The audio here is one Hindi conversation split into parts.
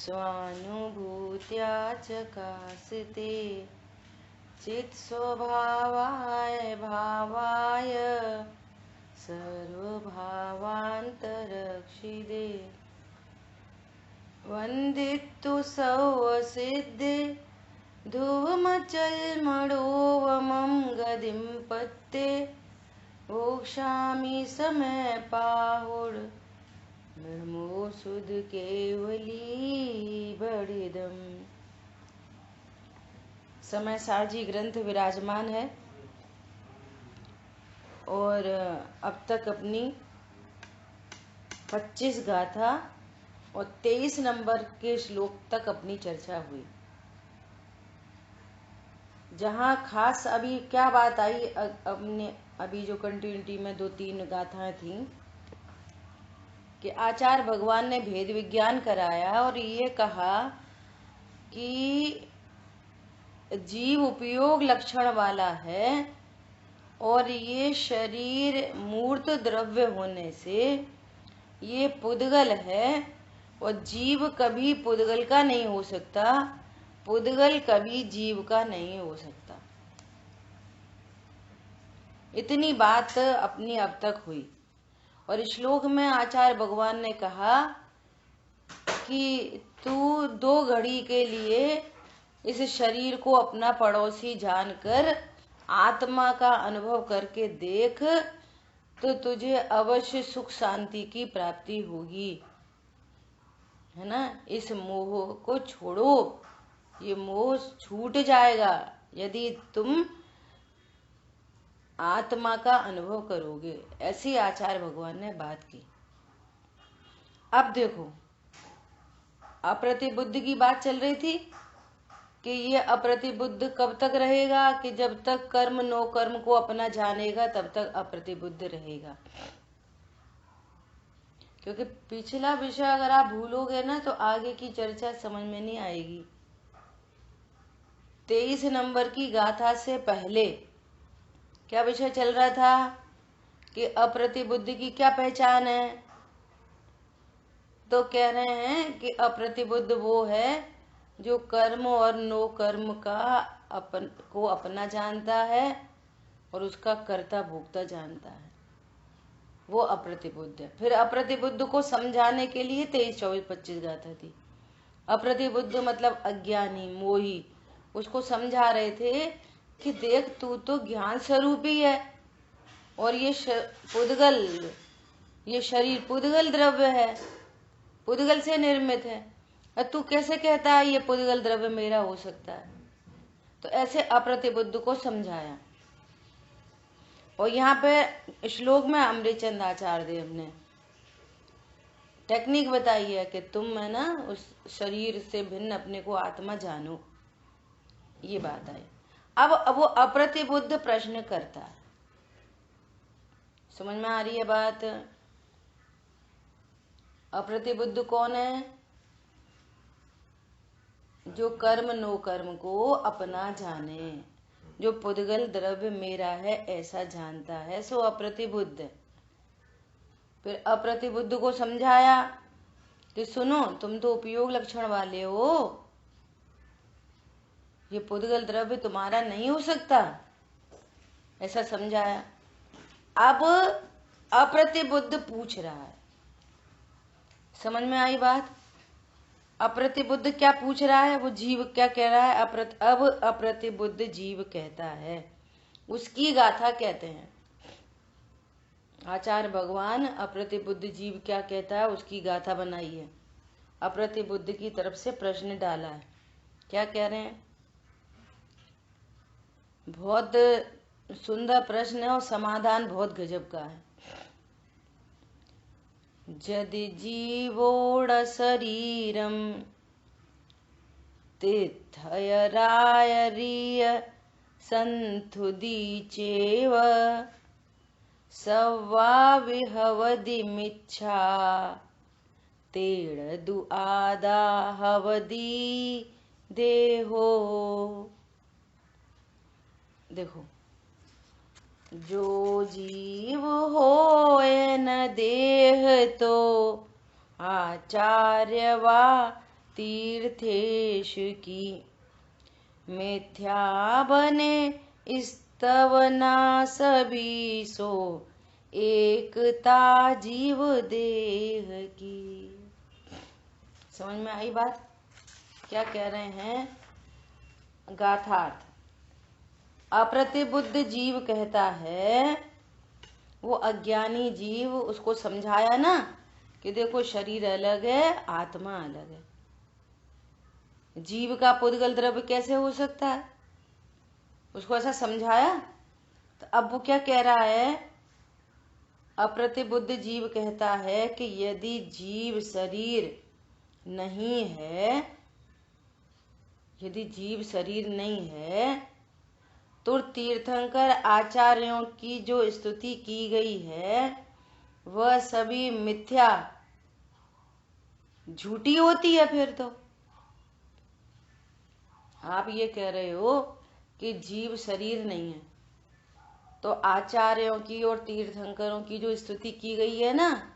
स्वानुभूत्या चकास्ते चित्स्वभावाय भावाय सर्वभावान्तरक्षिदे वन्दितु सौवसिद्धे धुवमचलमणोवमं गदिं पत्ते वोक्षामि समय पाहुर ब्रह्मो सुध केवली बड़िदम। समय सारजी ग्रंथ विराजमान है और अब तक अपनी 25 गाथा और 23 नंबर के श्लोक तक अपनी चर्चा हुई। जहाँ खास अभी क्या बात आई, अपने अभी जो कंटिन्यूटी में 2-3 गाथाएं थीं कि आचार्य भगवान ने भेद विज्ञान कराया और ये कहा कि जीव उपयोग लक्षण वाला है और ये शरीर मूर्त द्रव्य होने से ये पुद्गल है और जीव कभी पुद्गल का नहीं हो सकता, पुद्गल कभी जीव का नहीं हो सकता। इतनी बात अपनी अब तक हुई और इस श्लोक में आचार्य भगवान ने कहा कि तू 2 घड़ी के लिए इस शरीर को अपना पड़ोसी जानकर आत्मा का अनुभव करके देख, तो तुझे अवश्य सुख शांति की प्राप्ति होगी, है ना। इस मोह को छोड़ो, ये मोह छूट जाएगा यदि तुम आत्मा का अनुभव करोगे। ऐसी आचार्य भगवान ने बात की। अब देखो, अप्रतिबुद्ध की बात चल रही थी कि ये अप्रतिबुद्ध कब तक रहेगा, कि जब तक कर्म नो कर्म को अपना जानेगा तब तक अप्रतिबुद्ध रहेगा। क्योंकि पिछला विषय अगर आप भूलोगे ना तो आगे की चर्चा समझ में नहीं आएगी। 23 नंबर की गाथा से पहले क्या विषय चल रहा था कि अप्रतिबुद्ध की क्या पहचान है। तो कह रहे हैं कि अप्रतिबुद्ध वो है जो कर्म और नो कर्म का को अपना जानता है और उसका कर्ता भोक्ता जानता है, वो अप्रतिबुद्ध है। फिर अप्रतिबुद्ध को समझाने के लिए 23, 24, 25 गाथा थी। अप्रतिबुद्ध मतलब अज्ञानी, मोही, उसको समझा रहे थे कि देख तू तो ज्ञान स्वरूप ही है और ये पुद्गल, ये शरीर पुद्गल द्रव्य है, पुद्गल से निर्मित है, और तू कैसे कहता है ये पुद्गल द्रव्य मेरा हो सकता है। तो ऐसे अप्रतिबुद्ध को समझाया। और यहाँ पे श्लोक में अमृतचंद आचार्य देव ने टेक्निक बताई है कि तुम है ना उस शरीर से भिन्न अपने को आत्मा जानो, ये बात आई। अब वो अप्रतिबुद्ध प्रश्न करता है। समझ में आ रही है बात। अप्रतिबुद्ध कौन है? जो कर्म नो कर्म को अपना जाने, जो पुद्गल द्रव्य मेरा है ऐसा जानता है, सो अप्रतिबुद्ध है। फिर अप्रतिबुद्ध को समझाया कि सुनो, तुम तो उपयोग लक्षण वाले हो, ये पुद्गल द्रव्य तुम्हारा नहीं हो सकता, ऐसा समझाया। अब अप्रतिबुद्ध पूछ रहा है, समझ में आई बात। अप्रतिबुद्ध क्या पूछ रहा है, वो जीव क्या कह रहा है। अब अप्रतिबुद्ध जीव कहता है, उसकी गाथा कहते हैं। आचार्य भगवान अप्रतिबुद्ध जीव क्या कहता है उसकी गाथा बनाई है। अप्रतिबुद्ध की तरफ से प्रश्न डाला है। क्या कह रहे हैं? बहुत सुंदर प्रश्न है और समाधान बहुत गजब का है। यदि जीवोड़ शरीरम तिथयरायरीय संथुदीचेव सवा विहवदिमिच्छा तेड़दु आदाहवदी देहो। देखो, जो जीव होए न देह तो आचार्य वा तीर्थेश की। मिथ्या बने स्तवना सभी सो, एकता जीव देह की। समझ में आई बात? क्या कह रहे हैं? गाथार्थ। अप्रतिबुद्ध जीव कहता है, वो अज्ञानी जीव, उसको समझाया ना कि देखो शरीर अलग है, आत्मा अलग है। जीव का पुद्गल द्रव्य कैसे हो सकता है? उसको ऐसा समझाया। तो अब वो क्या कह रहा है? अप्रतिबुद्ध जीव कहता है कि यदि जीव शरीर नहीं है, यदि जीव शरीर नहीं है, तो तीर्थंकर आचार्यों की जो स्तुति की गई है वह सभी मिथ्या, झूठी होती है। फिर तो आप ये कह रहे हो कि जीव शरीर नहीं है, तो आचार्यों की और तीर्थंकरों की जो स्तुति की गई है ना,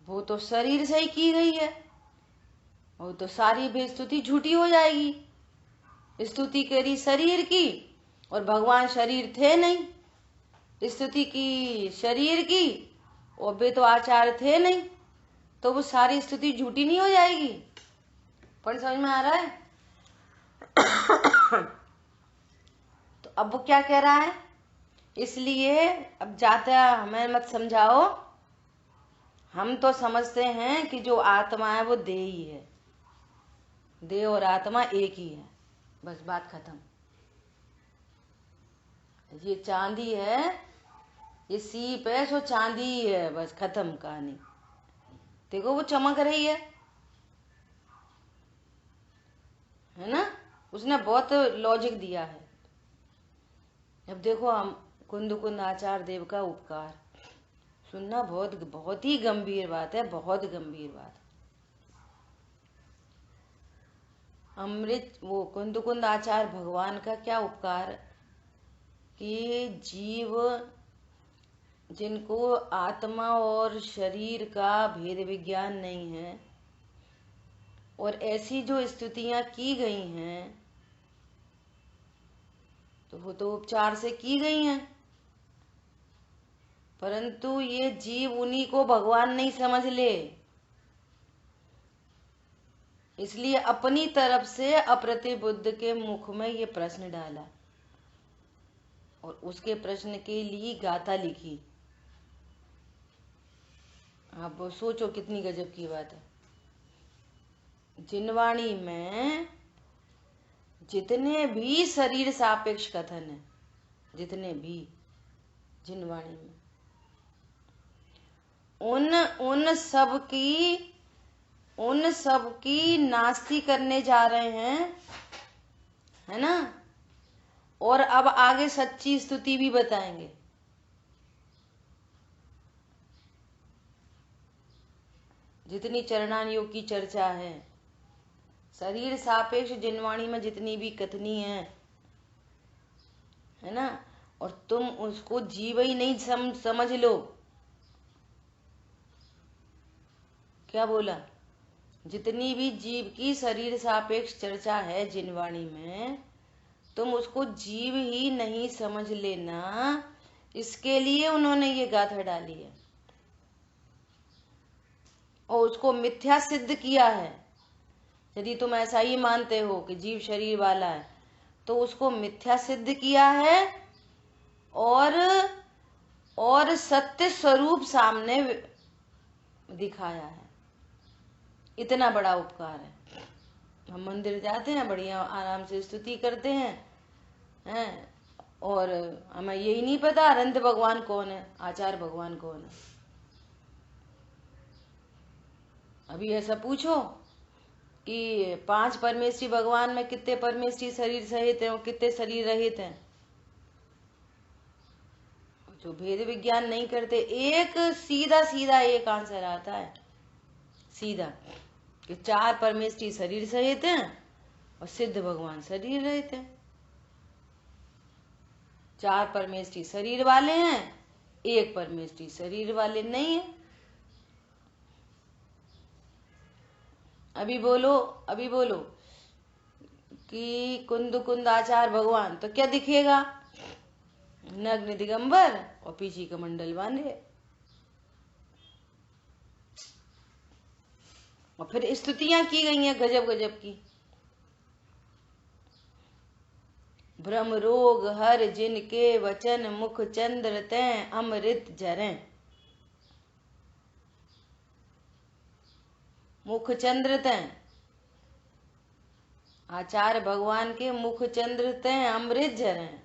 वो तो शरीर से ही की गई है, वो तो सारी भी स्तुति झूठी हो जाएगी। स्तुति करी शरीर की और भगवान शरीर थे नहीं, स्तुति की शरीर की और वे तो आचार्य थे नहीं, तो वो सारी स्तुति झूठी नहीं हो जाएगी? पर समझ में आ रहा है? तो अब वो क्या कह रहा है? इसलिए अब जाता हमें मत समझाओ, हम तो समझते हैं कि जो आत्मा है वो देह ही है, देह और आत्मा एक ही है, बस बात खत्म। ये चांदी है, ये सीप है, सो चांदी ही है, बस खत्म कहानी। देखो वो चमक रही है ना? उसने बहुत लॉजिक दिया है। अब देखो हम कुंद आचार्य देव का उपकार सुनना, बहुत बहुत ही गंभीर बात है, बहुत गंभीर बात। अमृत वो कुंद आचार्य भगवान का क्या उपकार कि जीव जिनको आत्मा और शरीर का भेद विज्ञान नहीं है, और ऐसी जो स्तुतियां की गई हैं, तो वो तो उपचार से की गई हैं, परंतु ये जीव उन्हीं को भगवान नहीं समझ ले, इसलिए अपनी तरफ से अप्रतिबुद्ध के मुख में ये प्रश्न डाला और उसके प्रश्न के लिए गाथा लिखी। आप सोचो कितनी गजब की बात है। जिनवाणी में जितने भी शरीर सापेक्ष कथन है, जितने भी जिनवाणी में, उन सब की नास्ती करने जा रहे हैं, है ना? और अब आगे सच्ची स्तुति भी बताएंगे। जितनी चरणान योग की चर्चा है, शरीर सापेक्ष जिनवाणी में जितनी भी कथनी है ना, और तुम उसको जीव ही नहीं समझ लो। क्या बोला? जितनी भी जीव की शरीर सापेक्ष चर्चा है जिनवाणी में, तुम उसको जीव ही नहीं समझ लेना, इसके लिए उन्होंने ये गाथा डाली है और उसको मिथ्या सिद्ध किया है। यदि तुम ऐसा ही मानते हो कि जीव शरीर वाला है, तो उसको मिथ्या सिद्ध किया है और सत्य स्वरूप सामने दिखाया है। इतना बड़ा उपकार है। हम मंदिर जाते हैं, बढ़िया आराम से स्तुति करते हैं, और हमें यही नहीं पता अनंत भगवान कौन है, आचार्य भगवान कौन है। अभी ऐसा पूछो कि 5 परमेश्वरी भगवान में कितने परमेश्वरी शरीर सहित हैं और कितने शरीर रहित हैं? जो भेद विज्ञान नहीं करते, एक सीधा सीधा एक आंसर आता है, सीधा, कि 4 परमेश्वरी शरीर सहित हैं और सिद्ध भगवान शरीर रहित हैं। 4 परमेश्वरी शरीर वाले हैं, 1 परमेश्वरी शरीर वाले नहीं है। अभी बोलो, अभी बोलो कि कुंद कुंद आचार भगवान, तो क्या दिखेगा? नग्न दिगंबर और पीछे कमंडल बांधे। और फिर स्तुतियां की गई हैं गजब गजब की। भ्रम रोग हर जिनके वचन, मुख चंद्र तैं अमृत झरें। मुख चंद्र तैं, आचार्य भगवान के मुख चंद्र तैं अमृत झरें।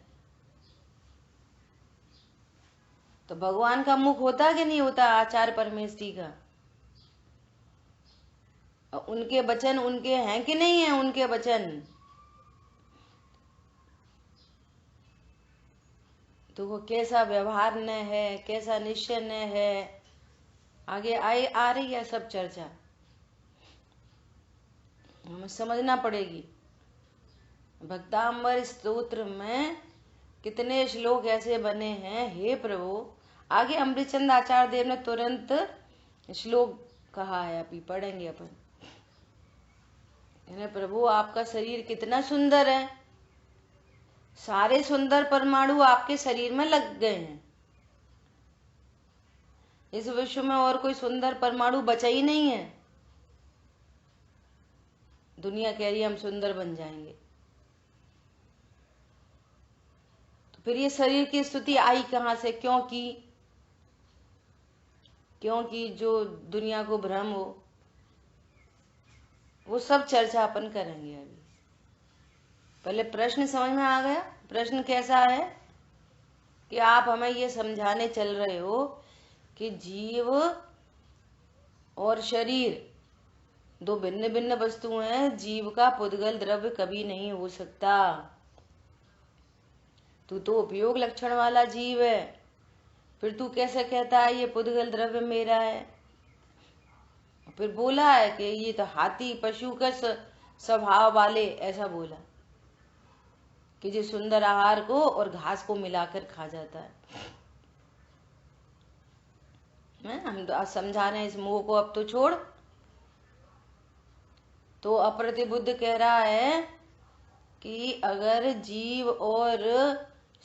तो भगवान का मुख होता कि नहीं होता आचार्य परमेष्ठी का? और उनके वचन उनके हैं कि नहीं है उनके वचन? तो वो कैसा व्यवहार न है, कैसा निश्चय न है, आगे आ रही है सब चर्चा, हमें समझना पड़ेगी। भक्तांबर स्तोत्र में कितने श्लोक ऐसे बने हैं, हे प्रभु। आगे अमृतचंद आचार्य देव ने तुरंत श्लोक कहा है, अभी पढ़ेंगे अपन। प्रभु आपका शरीर कितना सुंदर है, सारे सुंदर परमाणु आपके शरीर में लग गए हैं। इस विश्व में और कोई सुंदर परमाणु बचा ही नहीं है। दुनिया कह रही है हम सुंदर बन जाएंगे, तो फिर ये शरीर की स्तुति आई कहां से, क्योंकि जो दुनिया को भ्रम हो, वो सब चर्चा अपन करेंगे। अभी पहले प्रश्न समझ में आ गया? प्रश्न कैसा है कि आप हमें ये समझाने चल रहे हो कि जीव और शरीर दो भिन्न भिन्न वस्तुएं हैं, जीव का पुद्गल द्रव्य कभी नहीं हो सकता। तू तो उपयोग लक्षण वाला जीव है, फिर तू कैसे कहता है ये पुद्गल द्रव्य मेरा है? फिर बोला है कि ये तो हाथी पशु का स्वभाव वाले, ऐसा बोला कि जो सुंदर आहार को और घास को मिलाकर खा जाता है। हम तो समझा रहे हैं इस मोह को, अब तो छोड़। तो अप्रतिबुद्ध कह रहा है कि अगर जीव और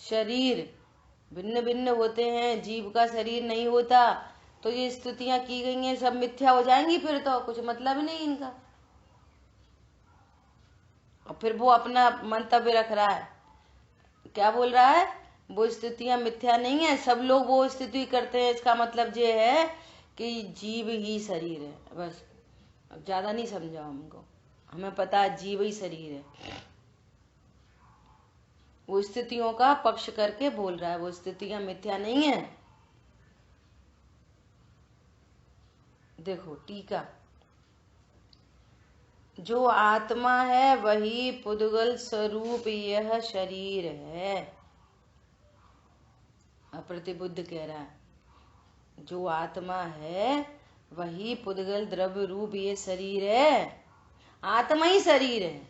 शरीर भिन्न भिन्न होते हैं, जीव का शरीर नहीं होता, तो ये स्तुतियां की गई हैं सब मिथ्या हो जाएंगी, फिर तो कुछ मतलब ही नहीं इनका। और फिर वो अपना मंतव्य रख रहा है, क्या बोल रहा है? वो स्तुतियां मिथ्या नहीं है, सब लोग वो स्तुति करते हैं, इसका मतलब ये है कि जीव ही शरीर है। बस अब ज्यादा नहीं समझाओ हमको, हमें पता है जीव ही शरीर है। वो स्थितियों का पक्ष करके बोल रहा है, वो स्थितियां मिथ्या नहीं है। देखो टीका, जो आत्मा है वही पुद्गल स्वरूप यह शरीर है। अप्रतिबुद्ध कह रहा है जो आत्मा है वही पुद्गल द्रव्य रूप ये शरीर है, आत्मा ही शरीर है।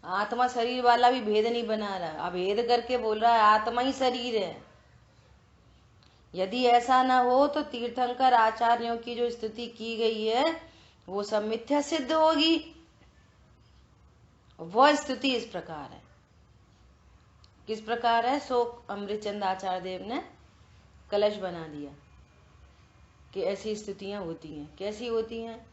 आत्मा शरीर वाला भी भेद नहीं बना रहा, अभेद करके बोल रहा है आत्मा ही शरीर है। यदि ऐसा न हो तो तीर्थंकर आचार्यों की जो स्तुति की गई है वो सब मिथ्या सिद्ध होगी। वह स्तुति इस प्रकार है, किस प्रकार है? सो अमृतचंद आचार्य देव ने कलश बना दिया कि ऐसी स्तुतियां होती हैं। कैसी होती हैं?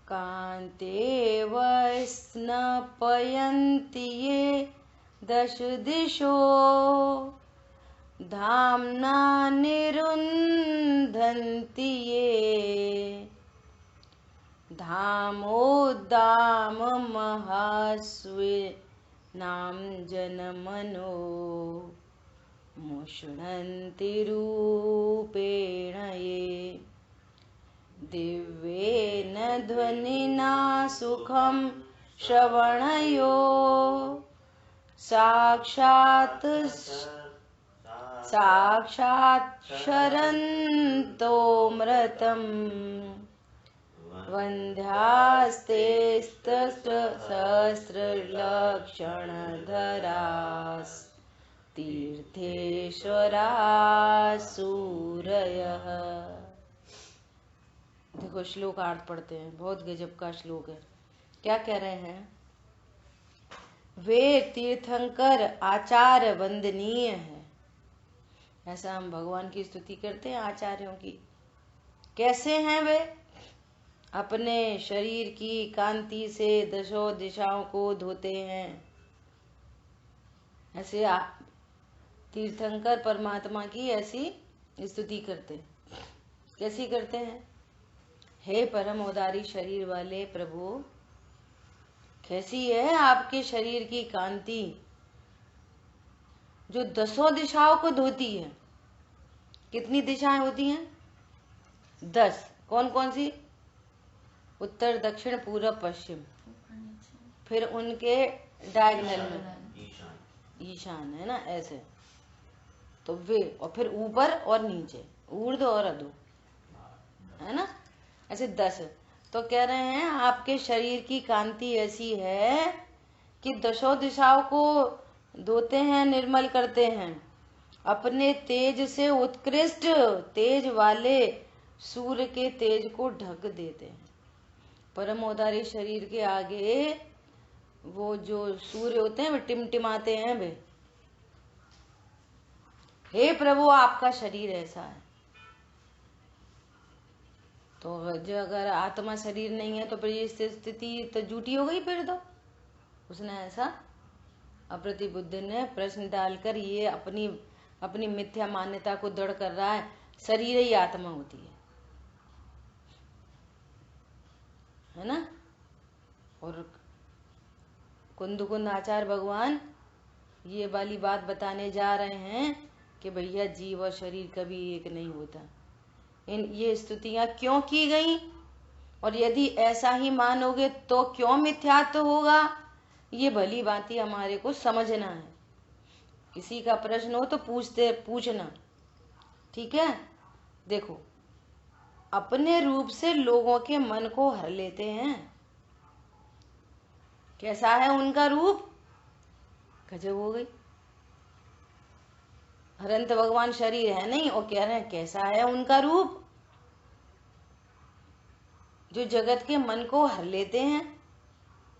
कांते वस्नपयन्ति ये दश दिशो धाम्ना निरुन्धन्ति ये धामोद्दाम महास्विनां जनमनो मुष्णन्ति रूपेण ये दिव्येन ध्वनिना सुखं श्रवणयो साक्षात् शरन्तोऽमृतम् वन्ध्यास्तेस्तस्रसहस्रलक्षणधरास् तीर्थेश्वरासूरयः। देखो श्लोक अर्थ पढ़ते हैं, बहुत गजब का श्लोक है। क्या कह रहे हैं? वे तीर्थंकर आचार्य वंदनीय है। ऐसा हम भगवान की स्तुति करते हैं आचार्यों की। कैसे हैं वे? अपने शरीर की कांति से दशों दिशाओं को धोते हैं। ऐसे तीर्थंकर परमात्मा की ऐसी स्तुति करते हैं। कैसी करते हैं? हे परम उदारी शरीर वाले प्रभु, कैसी है आपके शरीर की कांति जो दसों दिशाओं को धोती है। कितनी दिशाएं होती हैं? 10। कौन कौन सी? उत्तर, दक्षिण, पूरब, पश्चिम। फिर उनके डायगोनल में ईशान है ना, ऐसे। तो वे, और फिर ऊपर और नीचे, ऊर्ध्व और अधो, है ना, ऐसे 10। तो कह रहे हैं आपके शरीर की कांति ऐसी है कि दशों दिशाओं को धोते हैं, निर्मल करते हैं। अपने तेज से उत्कृष्ट तेज वाले सूर्य के तेज को ढक देते हैं। परमोदारी शरीर के आगे वो जो सूर्य होते हैं वे टिमटिमाते हैं वे। हे प्रभु, आपका शरीर ऐसा है। तो जो अगर आत्मा शरीर नहीं है तो फिर ये स्थिति तो झूठी हो गई। फिर तो उसने ऐसा अप्रतिबुद्ध ने प्रश्न डालकर ये अपनी मिथ्या मान्यता को दृढ़ कर रहा है। शरीर ही आत्मा होती है ना। और कुंद आचार्य भगवान ये वाली बात बताने जा रहे हैं कि भैया जीव और शरीर कभी एक नहीं होता। ये स्तुतियां क्यों की गई? और यदि ऐसा ही मानोगे तो क्यों मिथ्यात्व होगा? ये भली बात ही हमारे को समझना है। किसी का प्रश्न हो तो पूछना, ठीक है। देखो, अपने रूप से लोगों के मन को हर लेते हैं। कैसा है उनका रूप? गजब हो गई। हरंत भगवान शरीर है नहीं, और कह रहे हैं कैसा है उनका रूप जो जगत के मन को हर लेते हैं।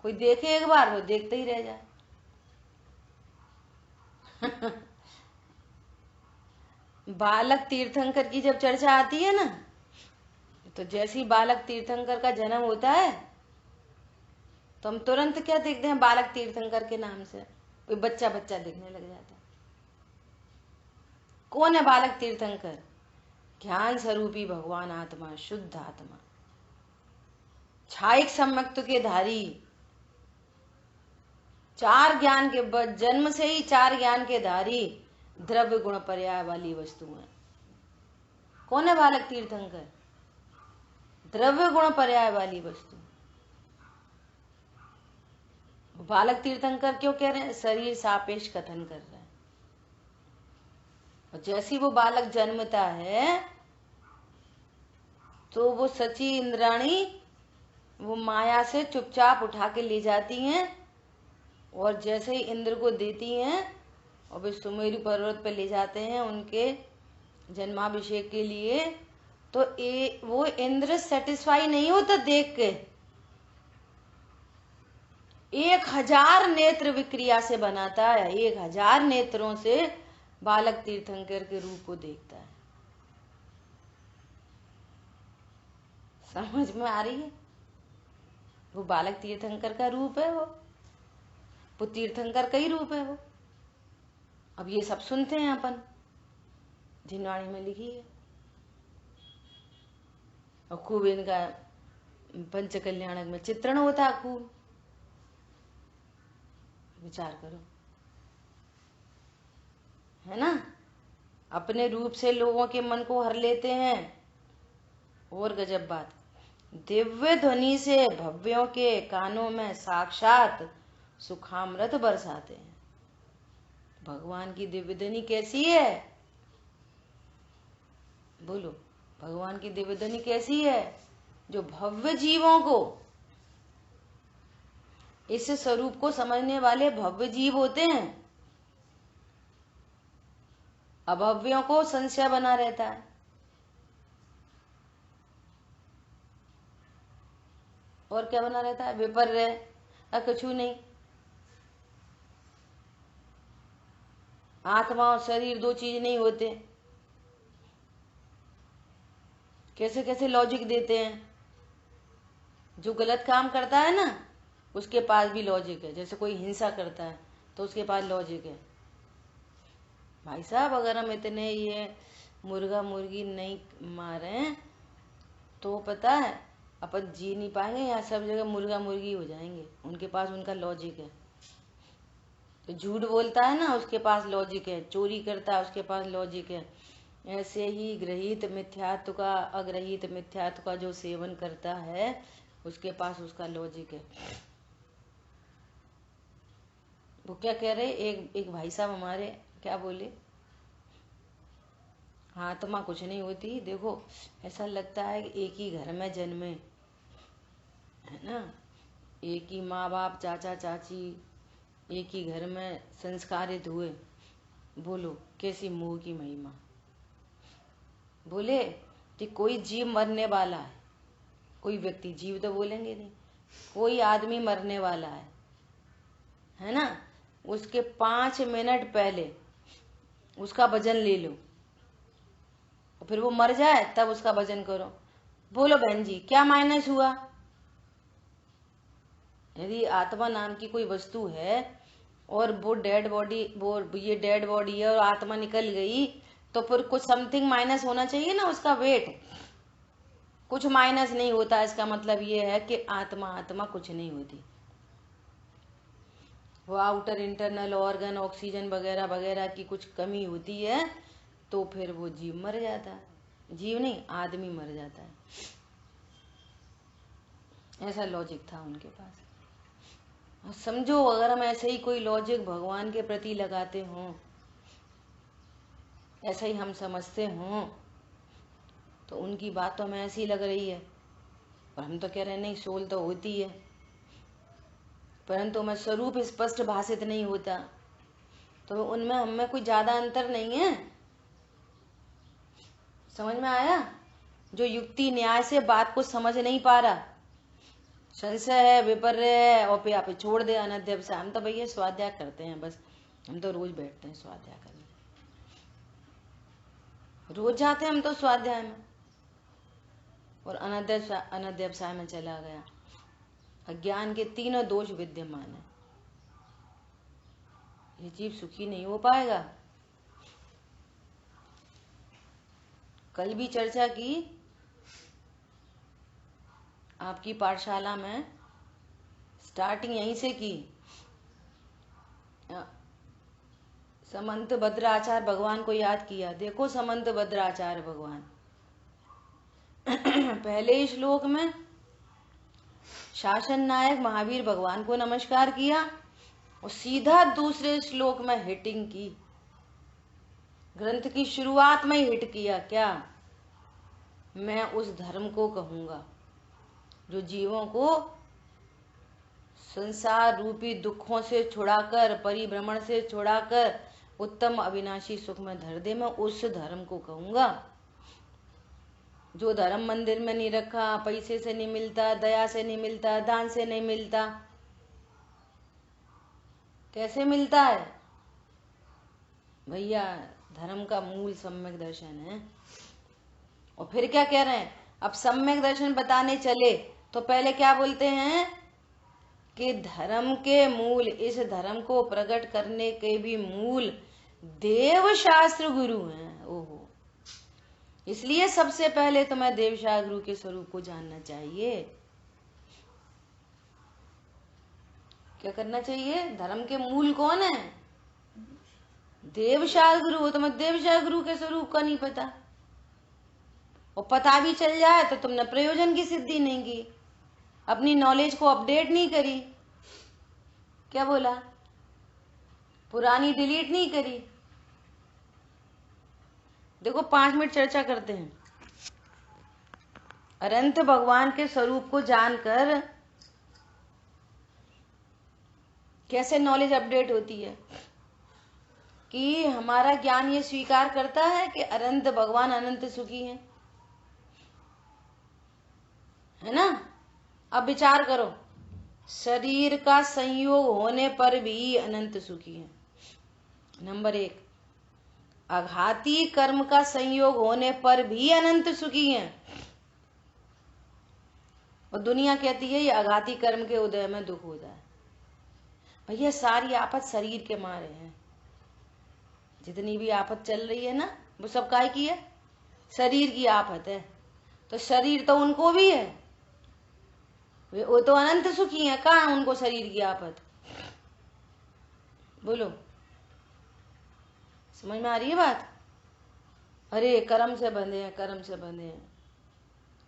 कोई देखे एक बार वो देखते ही रह जाए। बालक तीर्थंकर की जब चर्चा आती है ना, तो जैसे बालक तीर्थंकर का जन्म होता है तो हम तुरंत क्या देखते हैं? बालक तीर्थंकर के नाम से कोई बच्चा बच्चा दिखने लग जाता है। कौन है बालक तीर्थंकर? ज्ञान स्वरूपी भगवान आत्मा, शुद्ध आत्मा, छायिक सम्यक्त के धारी, चार ज्ञान के जन्म से ही 4 ज्ञान के धारी, द्रव्य गुण पर्याय वाली वस्तु है। कौन है बालक तीर्थंकर? द्रव्य गुण पर्याय वाली वस्तु। बालक तीर्थंकर क्यों कह रहे हैं? शरीर सापेक्ष कथन कर रहे हैं। और जैसी वो बालक जन्मता है तो वो सची इंद्राणी वो माया से चुपचाप उठा के ले जाती हैं, और जैसे ही इंद्र को देती हैं और वे सुमेरु पर्वत पे ले जाते हैं उनके जन्माभिषेक के लिए, तो वो इंद्र सेटिस्फाई नहीं होता देख के। 1000 नेत्र विक्रिया से बनाता है, 1000 नेत्रों से बालक तीर्थंकर के रूप को देखता है। समझ में आ रही है? वो बालक तीर्थंकर का रूप है, वो तीर्थंकर का ही रूप है वो। अब ये सब सुनते हैं अपन, जिनवाणी में लिखी है, और खूब इनका पंच कल्याणक में चित्रण होता है खूब। विचार करो, है ना। अपने रूप से लोगों के मन को हर लेते हैं। और गजब बात, दिव्य ध्वनि से भव्यों के कानों में साक्षात सुखामृत बरसाते हैं। भगवान की दिव्य ध्वनि कैसी है? बोलो, भगवान की दिव्य ध्वनि कैसी है? जो भव्य जीवों को, इस स्वरूप को समझने वाले भव्य जीव होते हैं, अभव्यों को संशय बना रहता है। और क्या बना रहता है? विपर्य, कुछ नहीं। आत्मा और शरीर दो चीज नहीं होते। कैसे कैसे लॉजिक देते हैं। जो गलत काम करता है ना, उसके पास भी लॉजिक है। जैसे कोई हिंसा करता है तो उसके पास लॉजिक है। भाई साहब, अगर हम इतने ये मुर्गा मुर्गी नहीं मारे तो पता है अपन जी नहीं पाएंगे। यहाँ सब जगह मुर्गा मुर्गी हो जाएंगे। उनके पास उनका लॉजिक है। तो झूठ बोलता है ना, उसके पास लॉजिक है। चोरी करता है, उसके पास लॉजिक है। ऐसे ही गृहीत मिथ्यात्व का, अग्रहीत मिथ्यात्व का जो सेवन करता है, उसके पास उसका लॉजिक है। वो क्या कह रहे, एक भाई साहब हमारे क्या बोले, आत्मा कुछ नहीं होती। देखो, ऐसा लगता है कि एक ही घर में जन्मे, है ना, एक ही माँ बाप चाचा चाची एक ही घर में संस्कारित हुए। बोलो कैसी मोह की महिमा। बोले कि कोई जीव मरने वाला है, कोई व्यक्ति, जीव तो बोलेंगे नहीं, कोई आदमी मरने वाला है ना, उसके 5 मिनट पहले उसका वजन ले लो, फिर वो मर जाए तब उसका वजन करो। बोलो बहन जी, क्या माइनस हुआ? यदि आत्मा नाम की कोई वस्तु है और वो डेड बॉडी, वो ये डेड बॉडी है और आत्मा निकल गई, तो फिर कुछ समथिंग माइनस होना चाहिए ना, उसका वेट। कुछ माइनस नहीं होता। इसका मतलब ये है कि आत्मा कुछ नहीं होती। वो आउटर इंटरनल ऑर्गन, ऑक्सीजन वगैरह वगैरह की कुछ कमी होती है तो फिर वो जीव मर जाता है। जीव नहीं, आदमी मर जाता है। ऐसा लॉजिक था उनके पास। समझो, अगर हम ऐसे ही कोई लॉजिक भगवान के प्रति लगाते हों, ऐसा ही हम समझते हों, तो उनकी बात तो हमें ऐसी लग रही है, और हम तो कह रहे हैं नहीं, सोल तो होती है, परंतु हमें स्वरूप स्पष्ट भाषित नहीं होता। तो उनमें हमें कोई ज्यादा अंतर नहीं है। समझ में आया? जो युक्ति न्याय से बात को समझ नहीं पा रहा, संशय है, विपर्य है, और पे आप छोड़ दे अनध्यवसाय। हम तो भैया स्वाध्याय करते हैं बस, हम तो रोज बैठते हैं स्वाध्याय करने, रोज जाते हैं हम तो स्वाध्याय में, और अनध्यवसाय में चला गया। अज्ञान के तीनों दोष विद्यमान है। ये जीव सुखी नहीं हो पाएगा। कल भी चर्चा की आपकी पाठशाला में, स्टार्टिंग यहीं से की। समंत भद्राचार्य भगवान को याद किया। देखो समंत भद्राचार्य भगवान पहले श्लोक में शासन नायक महावीर भगवान को नमस्कार किया, और सीधा दूसरे श्लोक में हिटिंग की। ग्रंथ की शुरुआत में ही हिट किया। क्या? मैं उस धर्म को कहूंगा जो जीवों को संसार रूपी दुखों से छुड़ाकर, परिभ्रमण से छुड़ाकर उत्तम अविनाशी सुख में धर दे। मैं उस धर्म को कहूंगा। जो धर्म मंदिर में नहीं रखा, पैसे से नहीं मिलता, दया से नहीं मिलता, दान से नहीं मिलता, कैसे मिलता है भैया? धर्म का मूल सम्यक दर्शन है। और फिर क्या कह रहे हैं? अब सम्यक दर्शन बताने चले तो पहले क्या बोलते हैं कि धर्म के मूल, इस धर्म को प्रकट करने के भी मूल देव शास्त्र गुरु हैं। ओहो, इसलिए सबसे पहले तुम्हें देव शास्त्र गुरु के स्वरूप को जानना चाहिए। क्या करना चाहिए? धर्म के मूल कौन है? देव शास्त्र गुरु। तुम्हें देव शास्त्र गुरु के स्वरूप का नहीं पता, और पता भी चल जाए तो तुमने प्रयोजन की सिद्धि नहीं की, अपनी नॉलेज को अपडेट नहीं करी। क्या बोला? पुरानी डिलीट नहीं करी। देखो 5 मिनट चर्चा करते हैं। अनंत भगवान के स्वरूप को जानकर कैसे नॉलेज अपडेट होती है। कि हमारा ज्ञान ये स्वीकार करता है कि अनंत भगवान अनंत सुखी हैं, है ना। अब विचार करो, शरीर का संयोग होने पर भी अनंत सुखी है। नंबर 1, आघाती कर्म का संयोग होने पर भी अनंत सुखी है। और दुनिया कहती है ये आघाती कर्म के उदय में दुख होता है। भैया सारी आफत शरीर के मारे है। जितनी भी आफत चल रही है ना, वो सब काय की है? शरीर की आफत है। तो शरीर तो उनको भी है, वो तो अनंत सुखी है। कहाँ है उनको शरीर की आफत? बोलो, समझ में आ रही है बात? अरे कर्म से बंधे हैं, कर्म से बंधे हैं,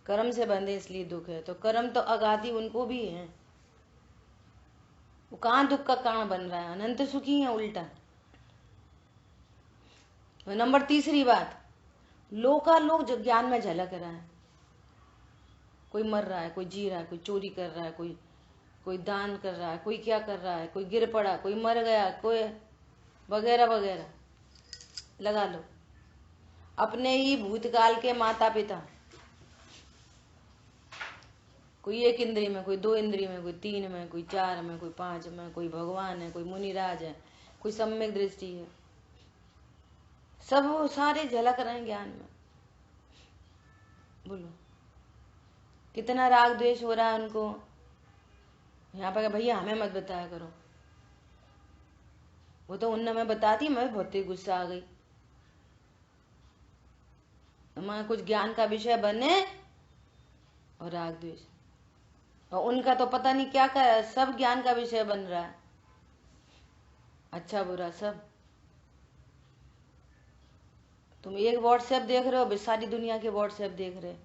कर्म से बंधे इसलिए दुख है। तो कर्म तो आघाती उनको भी है, वो कहाँ दुख का कारण बन रहा है? अनंत सुखी है उल्टा। तो नंबर 3 बात, लोकालोक जो ज्ञान में झलक रहा है। कोई मर रहा है, कोई जी रहा है, कोई चोरी कर रहा है, कोई दान कर रहा है, कोई क्या कर रहा है, कोई गिर पड़ा, कोई मर गया, कोई वगैरह वगैरह। लगा लो अपने ही भूतकाल के माता पिता, कोई 1 इंद्री में, कोई 2 इंद्री में, कोई 3 में, कोई 4 में, कोई 5 में, कोई भगवान है, कोई मुनिराज है, कोई सम्यक दृष्टि है। सब वो सारे झलक रहे हैं ज्ञान में। बोलो कितना राग द्वेष हो रहा है उनको। यहाँ पर भैया हमें मत बताया करो, वो तो उनने मैं बताती, मैं बहुत ही गुस्सा आ गई। हमारा कुछ ज्ञान का विषय बने और राग द्वेष, और उनका तो पता नहीं क्या क्या सब ज्ञान का विषय बन रहा है, अच्छा बुरा सब। तुम एक व्हाट्सएप देख रहे हो, सारी दुनिया के व्हाट्सएप देख रहे,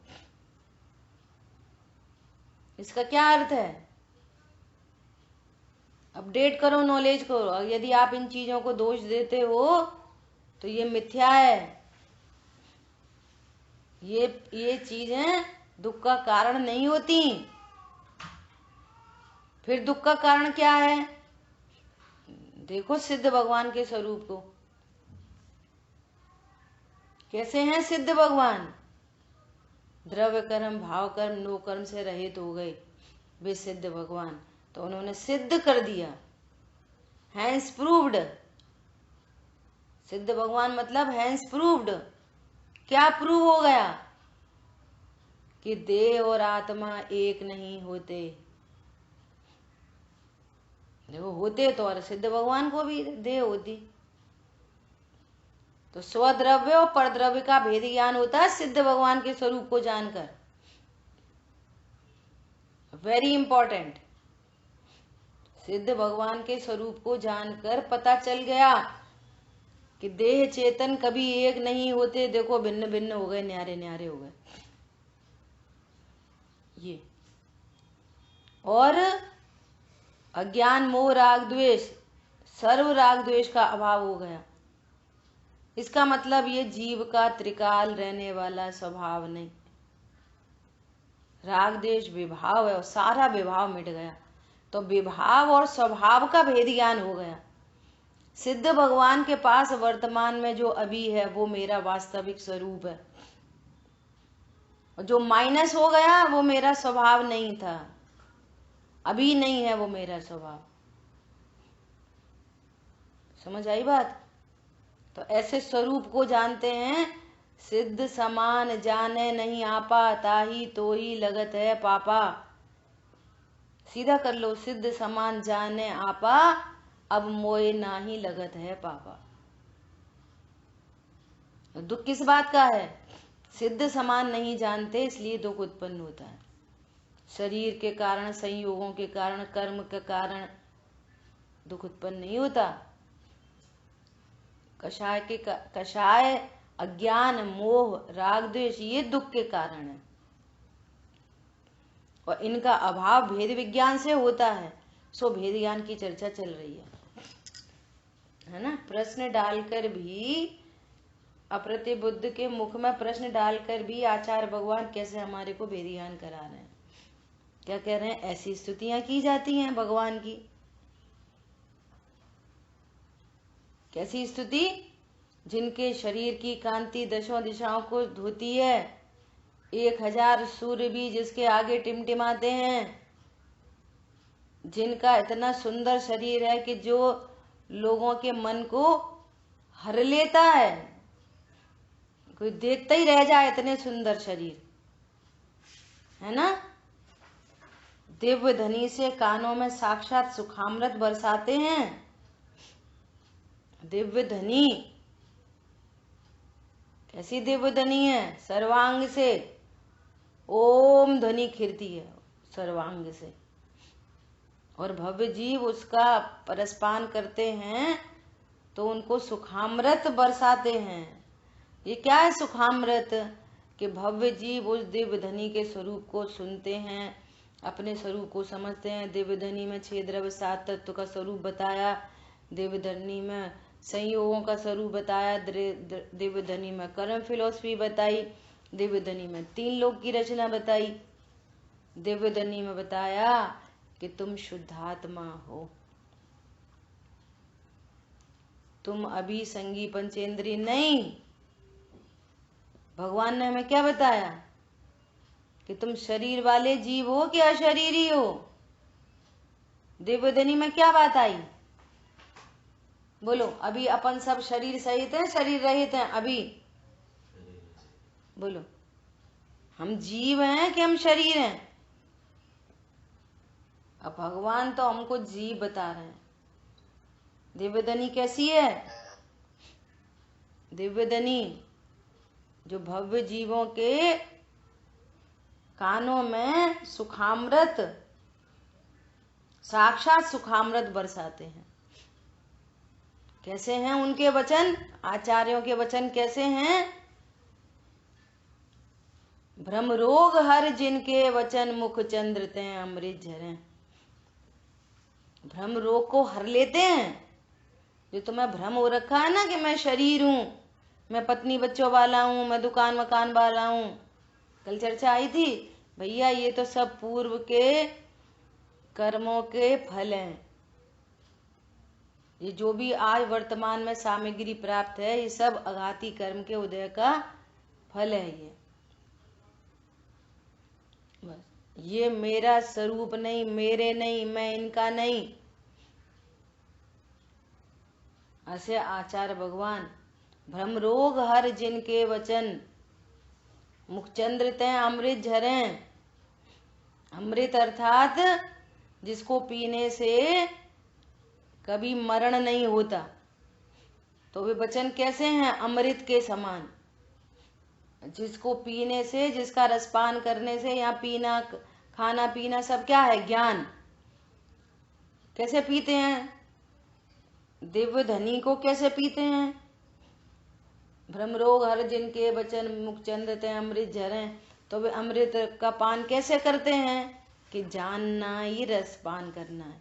इसका क्या अर्थ है? अपडेट करो नॉलेज को। यदि आप इन चीजों को दोष देते हो तो ये मिथ्या है। ये चीजें दुख का कारण नहीं होती। फिर दुख का कारण क्या है? देखो सिद्ध भगवान के स्वरूप को, कैसे हैं सिद्ध भगवान? द्रव्य कर्म, भाव कर्म, नो कर्म से रहित हो गए वे सिद्ध भगवान। तो उन्होंने सिद्ध कर दिया, हैंस प्रूव्ड। सिद्ध भगवान मतलब हैंस प्रूव्ड। क्या प्रूव हो गया? कि देह और आत्मा एक नहीं होते। देखो होते तो और सिद्ध भगवान को भी देह होती। तो स्वद्रव्य और परद्रव्य का भेद ज्ञान होता है सिद्ध भगवान के स्वरूप को जानकर। Very important. सिद्ध भगवान के स्वरूप को जानकर पता चल गया कि देह चेतन कभी एक नहीं होते। देखो भिन्न भिन्न हो गए, न्यारे न्यारे हो गए ये। और अज्ञान मोह राग द्वेष, सर्व राग द्वेष का अभाव हो गया। इसका मतलब ये जीव का त्रिकाल रहने वाला स्वभाव नहीं, राग द्वेष विभाव है और सारा विभाव मिट गया। तो विभाव और स्वभाव का भेद ज्ञान हो गया। सिद्ध भगवान के पास वर्तमान में जो अभी है वो मेरा वास्तविक स्वरूप है, और जो माइनस हो गया वो मेरा स्वभाव नहीं था, अभी नहीं है वो मेरा स्वभाव। समझ आई बात? तो ऐसे स्वरूप को जानते हैं। सिद्ध समान जाने नहीं आपा, ताही तो ही लगत है पापा। सीधा कर लो, सिद्ध समान जाने आपा, अब मोए नाही लगत है पापा। दुख किस बात का है? सिद्ध समान नहीं जानते इसलिए दुख उत्पन्न होता है। शरीर के कारण, संयोगों के कारण, कर्म के कारण दुख उत्पन्न नहीं होता। कषाय अज्ञान मोह राग द्वेष ये दुख के कारण है, और इनका अभाव भेद विज्ञान से होता है। सो भेद ज्ञान की चर्चा चल रही है ना। प्रश्न डालकर भी, अप्रतिबुद्ध के मुख में प्रश्न डालकर भी आचार्य भगवान कैसे हमारे को भेद ज्ञान करा रहे हैं। क्या कह रहे हैं? ऐसी स्तुतियां की जाती हैं भगवान की। कैसी स्तुति? जिनके शरीर की कांति दशों दिशाओं को धोती है, 1000 सूर्य भी जिसके आगे टिमटिमाते हैं, जिनका इतना सुंदर शरीर है कि जो लोगों के मन को हर लेता है, कोई देखता ही रह जाए, इतने सुंदर शरीर है ना। दिव्य धनी से कानों में साक्षात सुखामृत बरसाते हैं। दिव्य धनी, कैसी दिव्य धनी है? सर्वांग से ओम ध्वनि खिरती है, सर्वांग से। और भव्य जीव उसका परसपान करते हैं तो उनको सुखामृत बरसाते हैं। ये क्या है सुखामृत? कि भव्य जीव उस दिव्य धनी के स्वरूप को सुनते हैं, अपने स्वरूप को समझते हैं। दिव्य धनी में 6 द्रव्य 7 तत्व का स्वरूप बताया, दिव्य धनी में संयोगों का स्वरूप बताया, दिव्य धनी में कर्म फिलॉसफी बताई, दिव्य धनी में 3 लोक की रचना बताई, दिव्य धनी में बताया कि तुम शुद्धात्मा हो, तुम अभी संगी पंचेंद्रिय नहीं। भगवान ने हमें क्या बताया? कि तुम शरीर वाले जीव हो कि अशरीरी हो। दिव्य धनी में क्या बात आई? बोलो। अभी अपन सब शरीर सहित हैं, शरीर रहित हैं? अभी बोलो, हम जीव हैं कि हम शरीर हैं? अब भगवान तो हमको जीव बता रहे हैं। दिव्य धनी कैसी है? दिव्य धनी जो भव्य जीवों के कानों में सुखामृत, साक्षात सुखामृत बरसाते हैं। कैसे हैं उनके वचन? आचार्यों के वचन कैसे हैं? भ्रम रोग हर जिनके वचन, मुख चंद्र ते अमृत झरे। भ्रम रोग को हर लेते हैं। जो तुम्हें भ्रम हो रखा है ना कि मैं शरीर हूं, मैं पत्नी बच्चों वाला हूं, मैं दुकान मकान वाला हूं। कल चर्चा आई थी भैया, ये तो सब पूर्व के कर्मों के फल हैं। ये जो भी आज वर्तमान में सामग्री प्राप्त है, ये सब अघाती कर्म के उदय का फल है। ये बस, ये मेरा स्वरूप नहीं, मेरे नहीं, मैं इनका नहीं। ऐसे आचार्य भगवान भ्रम रोग हर जिनके वचन, मुखचंद्र ते अमृत झरे। अमृत अर्थात जिसको पीने से कभी मरण नहीं होता। तो वे वचन कैसे हैं? अमृत के समान। जिसको पीने से, जिसका रसपान करने से, या पीना, खाना पीना सब क्या है? ज्ञान। कैसे पीते हैं? दिव्य धनी को कैसे पीते हैं? भ्रम रोग हर जिनके वचन, मुख चंद ते अमृत झरे। तो वे अमृत का पान कैसे करते हैं? कि जानना ही रस पान करना है।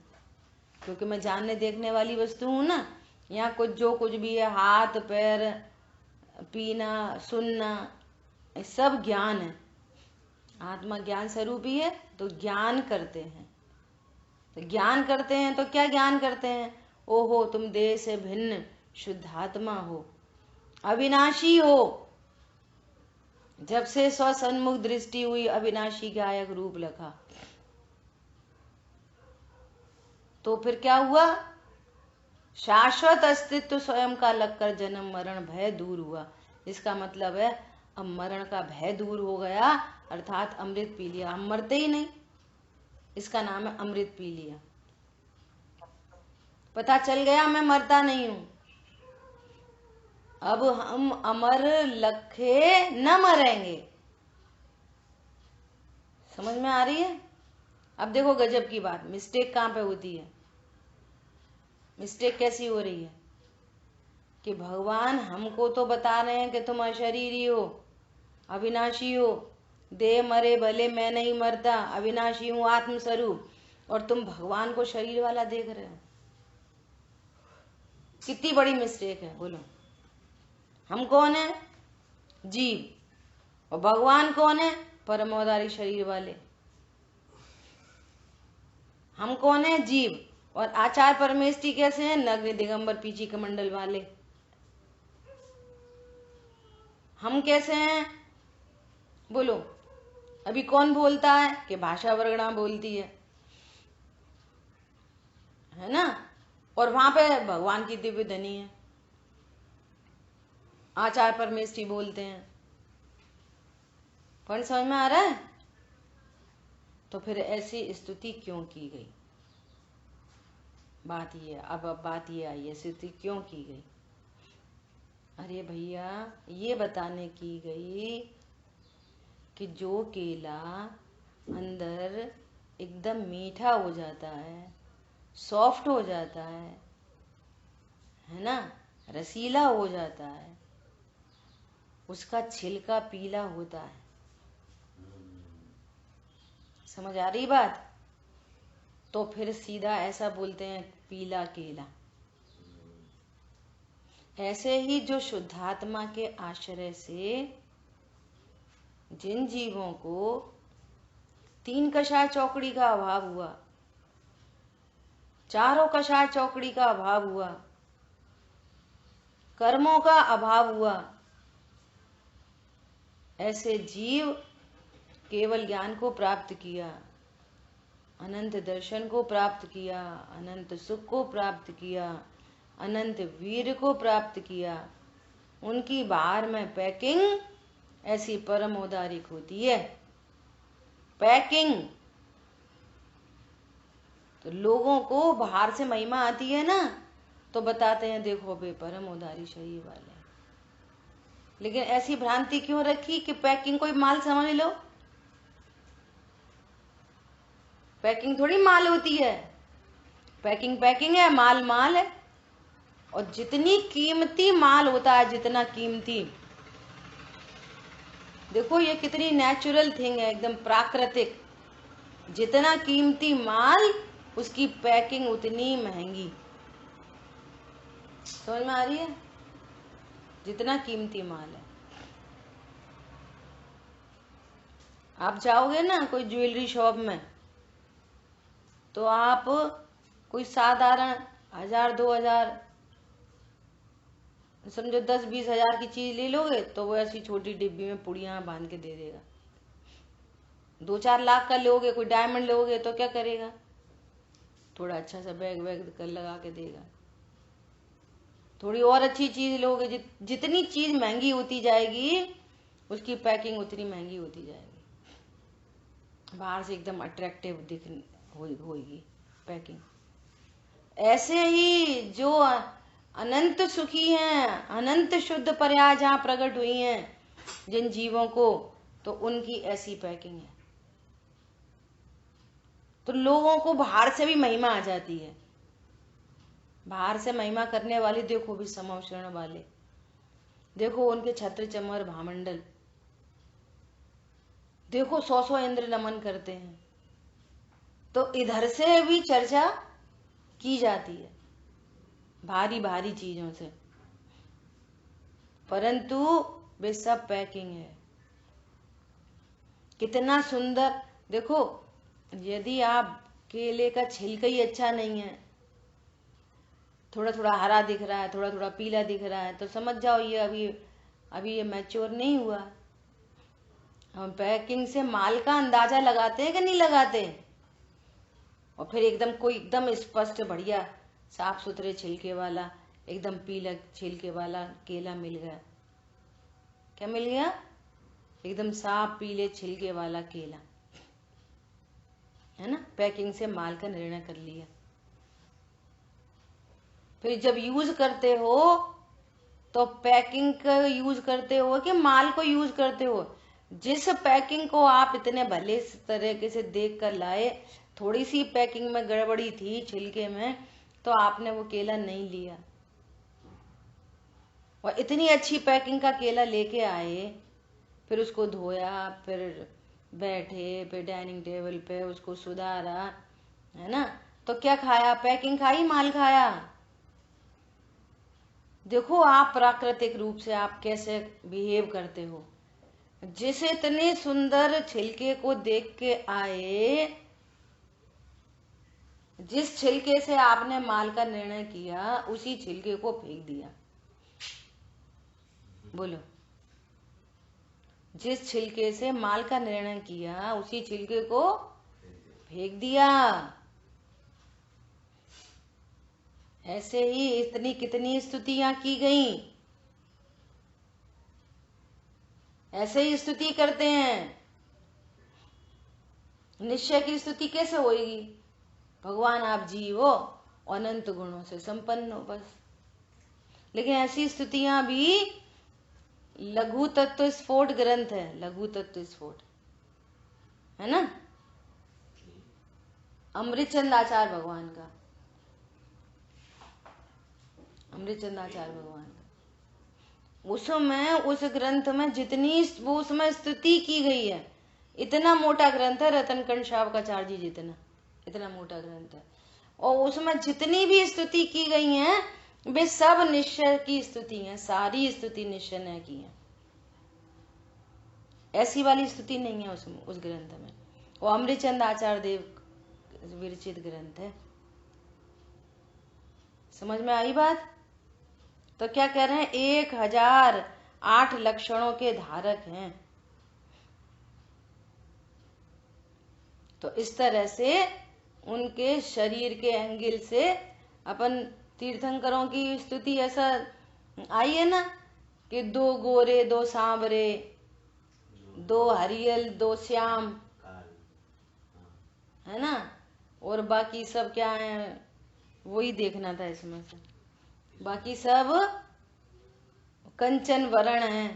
क्योंकि मैं जानने देखने वाली वस्तु हूं ना। यहाँ कुछ जो कुछ भी है, हाथ पैर, पीना, सुनना, ये सब ज्ञान है। आत्मा ज्ञान स्वरूप ही है। तो ज्ञान करते हैं। तो ज्ञान करते हैं तो क्या ज्ञान करते हैं? ओहो, तुम देह से भिन्न शुद्धात्मा हो, अविनाशी हो। जब से स्वसन्मुख दृष्टि हुई, अविनाशी गायक रूप लखा। तो फिर क्या हुआ? शाश्वत अस्तित्व स्वयं का लगकर जन्म मरण भय दूर हुआ। इसका मतलब है अब मरण का भय दूर हो गया, अर्थात अमृत पी लिया। हम मरते ही नहीं, इसका नाम है अमृत पी लिया। पता चल गया मैं मरता नहीं हूं। अब हम अमर लखे न मरेंगे। समझ में आ रही है? अब देखो गजब की बात, मिस्टेक कहां पे होती है? मिस्टेक कैसी हो रही है? कि भगवान हमको तो बता रहे हैं कि तुम अशरीरी हो, अविनाशी हो, देह मरे भले मैं नहीं मरता, अविनाशी हूं आत्मस्वरूप, और तुम भगवान को शरीर वाला देख रहे हो। कितनी बड़ी मिस्टेक है बोलो। हम कौन है? जीव। और भगवान कौन है? परमोदारी शरीर वाले। हम कौन है? जीव। और आचार्य परमेष्ठी कैसे हैं? नग्न दिगंबर पीछी कमंडल वाले। हम कैसे हैं? बोलो। अभी कौन बोलता है कि भाषा वर्गणा बोलती है ना? और वहां पे भगवान की दिव्य धनी है, आचार्य परमेष्ठी बोलते हैं। पॉइंट समझ में आ रहा है? तो फिर ऐसी स्तुति क्यों की गई? बात ये, अब बात ये आई, स्तुति क्यों की गई? अरे भैया, ये बताने की गई कि जो केला अंदर एकदम मीठा हो जाता है, सॉफ्ट हो जाता है ना, रसीला हो जाता है, उसका छिलका पीला होता है। समझ आ रही बात? तो फिर सीधा ऐसा बोलते हैं, पीला केला। ऐसे ही जो शुद्धात्मा के आश्रय से जिन जीवों को 3 कषाय चौकड़ी का अभाव हुआ, 4 कषाय चौकड़ी का अभाव हुआ, कर्मों का अभाव हुआ, ऐसे जीव केवल ज्ञान को प्राप्त किया, अनंत दर्शन को प्राप्त किया, अनंत सुख को प्राप्त किया, अनंत वीर को प्राप्त किया, उनकी बाहर में पैकिंग ऐसी परम औदारिक होती है। पैकिंग तो लोगों को बाहर से महिमा आती है ना, तो बताते हैं देखो बे परम औदारी शरीर वाले। लेकिन ऐसी भ्रांति क्यों रखी कि पैकिंग कोई माल समझ लो? पैकिंग थोड़ी माल होती है। पैकिंग पैकिंग है, माल माल है। और जितनी कीमती माल होता है, जितना कीमती, देखो ये कितनी नेचुरल थिंग है, एकदम प्राकृतिक। जितना कीमती माल, उसकी पैकिंग उतनी महंगी। समझ में आ रही है? जितना कीमती माल है। आप जाओगे ना कोई ज्वेलरी शॉप में, तो आप कोई साधारण 1000-2000, समझो 10-20 हजार की चीज ले लोगे, तो वो ऐसी छोटी डिब्बी में पुड़िया बांध के दे देगा। 2-4 लाख का लोगे, कोई डायमंड लोगे, तो क्या करेगा? थोड़ा अच्छा सा बैग वैग कर लगा के देगा। थोड़ी और अच्छी चीज लोगे, जितनी चीज महंगी होती जाएगी, उसकी पैकिंग उतनी महंगी होती जाएगी। बाहर से एकदम अट्रैक्टिव दिख होगी पैकिंग। ऐसे ही जो अनंत सुखी हैं, अनंत शुद्ध पर्याय जहां प्रकट हुई हैं जिन जीवों को, तो उनकी ऐसी पैकिंग है। तो लोगों को बाहर से भी महिमा आ जाती है। बाहर से महिमा करने वाले देखो भी समवशरण वाले, देखो उनके छत्र चमर भामंडल, देखो 100 इंद्र नमन करते हैं। तो इधर से भी चर्चा की जाती है भारी भारी चीजों से, परंतु वे सब पैकिंग है। कितना सुंदर देखो, यदि आप केले का छिलका ही अच्छा नहीं है, थोड़ा थोड़ा हरा दिख रहा है, थोड़ा थोड़ा पीला दिख रहा है, तो समझ जाओ ये अभी ये मैच्योर नहीं हुआ। हम पैकिंग से माल का अंदाजा लगाते हैं कि नहीं लगाते? और फिर एकदम स्पष्ट बढ़िया साफ सुथरे छिलके वाला, एकदम पीला छिलके वाला केला मिल गया। क्या मिल गया? एकदम साफ पीले छिलके वाला केला, है ना? पैकिंग से माल का निर्णय कर लिया। फिर जब यूज करते हो, तो पैकिंग का यूज करते हो कि माल को यूज करते हो? जिस पैकिंग को आप इतने भले तरीके से देख कर लाए, थोड़ी सी पैकिंग में गड़बड़ी थी छिलके में, तो आपने वो केला नहीं लिया। और इतनी अच्छी पैकिंग का केला लेके आए, फिर उसको धोया, फिर बैठे, फिर डाइनिंग टेबल पे उसको सुधारा, है ना? तो क्या खाया? पैकिंग खाई, माल खाया? देखो आप प्राकृतिक रूप से आप कैसे बिहेव करते हो। जिस इतने सुंदर छिलके को देख के आए, जिस छिलके से आपने माल का निर्णय किया उसी छिलके को फेंक दिया। बोलो, जिस छिलके से माल का निर्णय किया उसी छिलके को फेंक दिया। ऐसे ही इतनी कितनी स्तुतियां की गई, ऐसे ही स्तुति करते हैं। निश्चय की स्तुति कैसे होगी? भगवान आप जीव हो, अनंत गुणों से संपन्न हो, बस। लेकिन ऐसी स्तुतियां भी लघु तत्व स्फोट ग्रंथ है, लघु तत्व स्फोट है ना, अमृतचंद आचार्य भगवान का, अमृतचंद आचार्य भगवान का। उसमें, उस ग्रंथ में जितनी वो उसमें स्तुति की गई है, इतना मोटा ग्रंथ है, रतनकंड शावकाचार्य जी जितना, इतना मोटा ग्रंथ है, और उसमें जितनी भी स्तुति की गई है वे सब निश्चय की स्तुति है, सारी स्तुति निश्चय ने की है। ऐसी वाली स्तुति नहीं है उसमें, उस ग्रंथ में। वो अमृतचंद आचार्य देव विरचित ग्रंथ है। समझ में आई बात? तो क्या कह रहे हैं? 1008 लक्षणों के धारक हैं। तो इस तरह से उनके शरीर के एंगल से अपन तीर्थंकरों की स्तुति ऐसा आई है ना कि 2 गोरे 2 सांवरे, 2 हरियल 2 श्याम, है ना, और बाकी सब क्या है वही देखना था इसमें से, बाकी सब कंचन वर्ण है।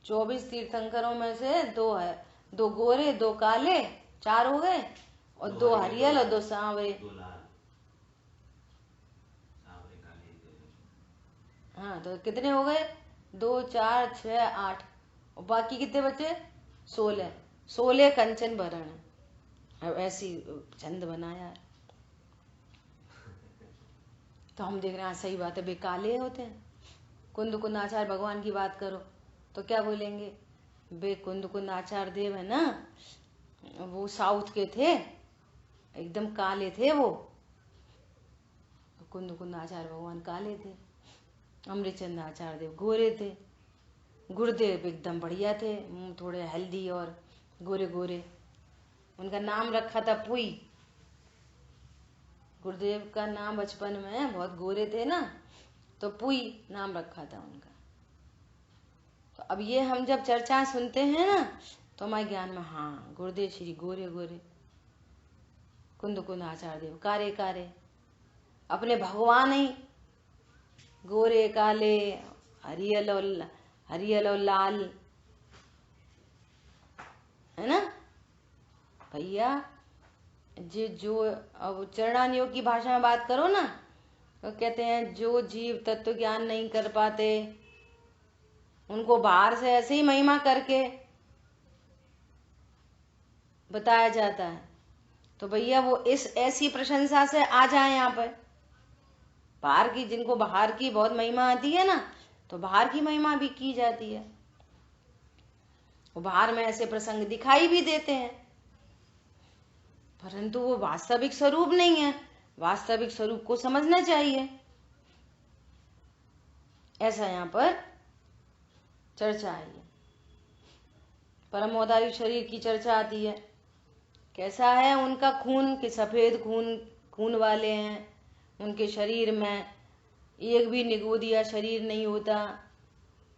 24 तीर्थंकरों में से 2 है, 2 गोरे 2 काले, 4 हो गए, और 2 हरियल और 2 सांवरे। हाँ, तो कितने हो गए? 2 4 6 8, और बाकी कितने बचे? 16 कंचन वर्ण है। अब ऐसी छंद बनाया है तो हम देख रहे हैं सही बात है, वे काले होते हैं। कुंद आचार्य भगवान की बात करो तो क्या बोलेंगे? वे कुंद आचार्य देव है ना, वो साउथ के थे, एकदम काले थे वो। कुंद आचार्य भगवान काले थे, अमृतचंद आचार्य देव गोरे थे, गुरुदेव एकदम बढ़िया थे, थोड़े हेल्दी और गोरे गोरे। उनका नाम रखा था पुई। गुरुदेव का नाम बचपन में, बहुत गोरे थे ना, तो पुई नाम रखा था उनका। तो अब ये हम जब चर्चा सुनते हैं ना तो हमारे ज्ञान में, हाँ, गुरुदेव श्री गोरे गोरे, कुंद आचार्य देव कारे कारे, अपने भगवान ही गोरे काले, हरियल और लाल, है ना भैया। जो अब चरणान योग की भाषा में बात करो ना तो कहते हैं जो जीव तत्व ज्ञान नहीं कर पाते उनको बाहर से ऐसे ही महिमा करके बताया जाता है। तो भैया वो इस ऐसी प्रशंसा से आ जाए यहाँ पर, बाहर की, जिनको बाहर की बहुत महिमा आती है ना, तो बाहर की महिमा भी की जाती है। वो बाहर में ऐसे प्रसंग दिखाई भी देते हैं, परंतु वो वास्तविक स्वरूप नहीं है। वास्तविक स्वरूप को समझना चाहिए। ऐसा यहाँ पर चर्चा आई है। परम औदार्य शरीर की चर्चा आती है। कैसा है उनका खून? कि सफेद खून वाले हैं। उनके शरीर में एक भी निगोदिया शरीर नहीं होता,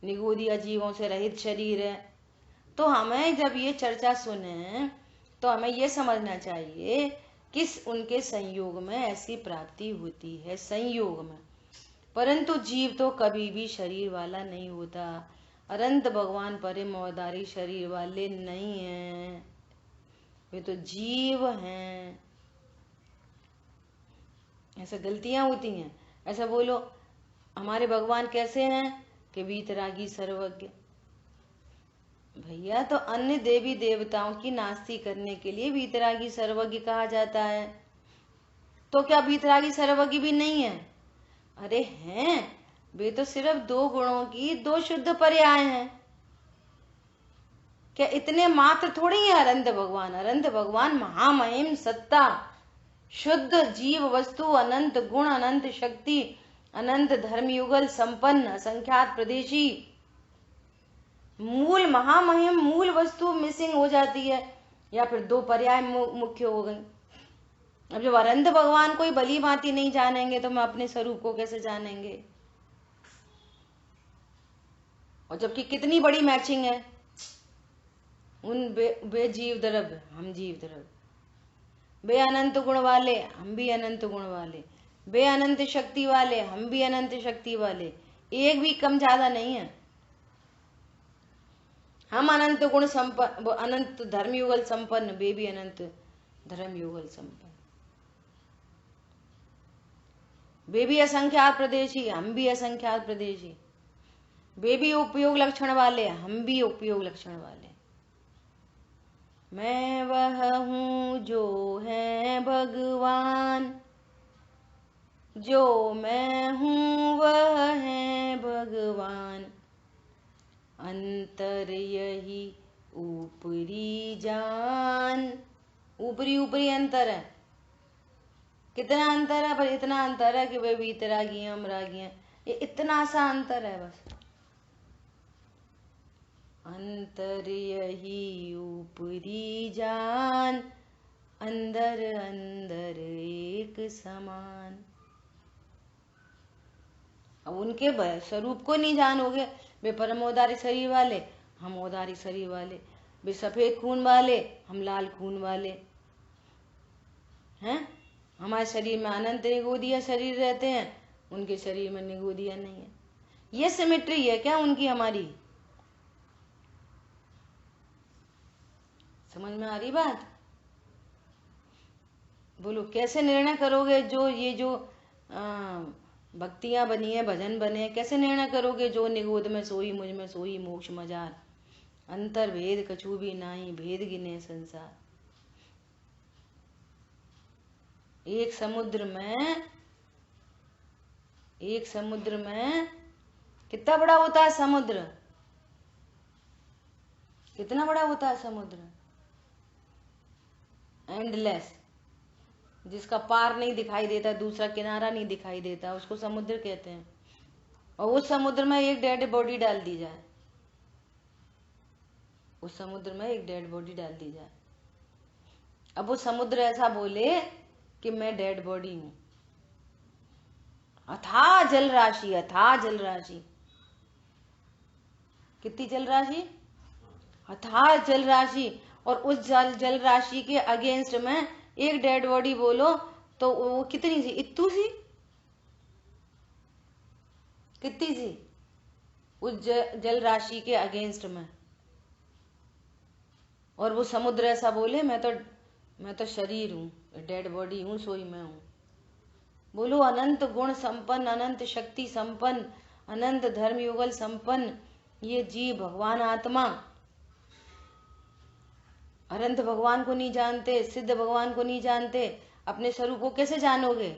निगोदिया जीवों से रहित शरीर है। तो हमें जब ये चर्चा सुने तो हमें ये समझना चाहिए किस उनके संयोग में ऐसी प्राप्ति होती है, संयोग में। परंतु जीव तो कभी भी शरीर वाला नहीं होता। अनंत भगवान परम औदारी शरीर वाले नहीं हैं, वे तो जीव हैं। ऐसा गलतियां होती हैं। ऐसा बोलो हमारे भगवान कैसे हैं कि वीतरागी सर्वज्ञ। भैया तो अन्य देवी देवताओं की नास्ती करने के लिए वीतरागी सर्वज्ञ कहा जाता है। तो क्या वीतरागी सर्वज्ञ भी नहीं है? अरे हैं, वे तो सिर्फ 2 गुणों की 2 शुद्ध पर्याय हैं। क्या इतने मात्र थोड़ी है अनंत भगवान? अनंत भगवान महामहिम सत्ता, शुद्ध जीव वस्तु, अनंत गुण, अनंत शक्ति, अनंत धर्म युगल संपन्न, असंख्यात प्रदेशी, मूल महामहिम मूल वस्तु मिसिंग हो जाती है, या फिर दो पर्याय मुख्य हो गई। अब जब अनंत भगवान को ही भली भांति नहीं जानेंगे तो हम अपने स्वरूप को कैसे जानेंगे? और जबकि कितनी बड़ी मैचिंग है, उन वे जीव द्रव्य, हम जीव द्रव्य, वे अनंत गुण वाले, हम भी अनंत गुण वाले, वे अनंत शक्ति वाले, हम भी अनंत शक्ति वाले, एक भी कम ज्यादा नहीं है। हम अनंत गुण संपन्न, अनंत धर्म युगल संपन्न, वे भी अनंत धर्म युगल संपन्न, वे भी असंख्यात प्रदेशी, हम भी असंख्यात प्रदेशी, वे भी उपयोग लक्षण वाले, हम भी उपयोग लक्षण वाले। मैं वह हूं जो है भगवान, जो मैं हूं वह है भगवान, अंतर यही ऊपरी जान। ऊपरी ऊपरी अंतर है, कितना अंतर है? पर इतना अंतर है कि वे वीतरागी हैं, हम रागी हैं, ये इतना सा अंतर है बस। अंतर यही ऊपरी जान, अंदर अंदर एक समान। अब उनके स्वरूप को नहीं जानोगे, वे परमोदारी शरीर वाले, हम औदारी शरीर वाले, वे सफेद खून वाले, हम लाल खून वाले हैं। हमारे शरीर में अनंत निगोदिया शरीर रहते हैं, उनके शरीर में निगोदिया नहीं है। ये सिमेट्री है क्या उनकी हमारी? समझ में आ रही बात? बोलो कैसे निर्णय करोगे? जो ये जो भक्तियां बनी है, भजन बने, कैसे निर्णय करोगे? जो निगोद में सोई, मुझ में सोई, मोक्ष मजार, अंतर भेद कछु भी नाही, भेद गिने संसार। एक समुद्र में कितना बड़ा होता है समुद्र? कितना बड़ा होता है समुद्र? एंडलेस, जिसका पार नहीं दिखाई देता, दूसरा किनारा नहीं दिखाई देता, उसको समुद्र कहते हैं। और उस समुद्र में एक डेड बॉडी डाल दी जाए, उस समुद्र में एक डेड बॉडी डाल दी जाए, अब वो समुद्र ऐसा बोले कि मैं डेड बॉडी हूं। अथाह जल राशि, अथाह जल राशि, कितनी जल राशि? अथाह जल राशि। और उस जल राशि के अगेंस्ट में एक डेड बॉडी बोलो तो वो कितनी सी? इत्तू सी, कितनी सी उस जल राशि के अगेंस्ट में। और वो समुद्र ऐसा बोले मैं तो शरीर हूं, डेड बॉडी हूं, सोई मैं हूं। बोलो अनंत गुण संपन्न, अनंत शक्ति संपन्न, अनंत धर्म युगल संपन्न ये जीव भगवान आत्मा, अनंत भगवान को नहीं जानते, सिद्ध भगवान को नहीं जानते, अपने स्वरूप को कैसे जानोगे?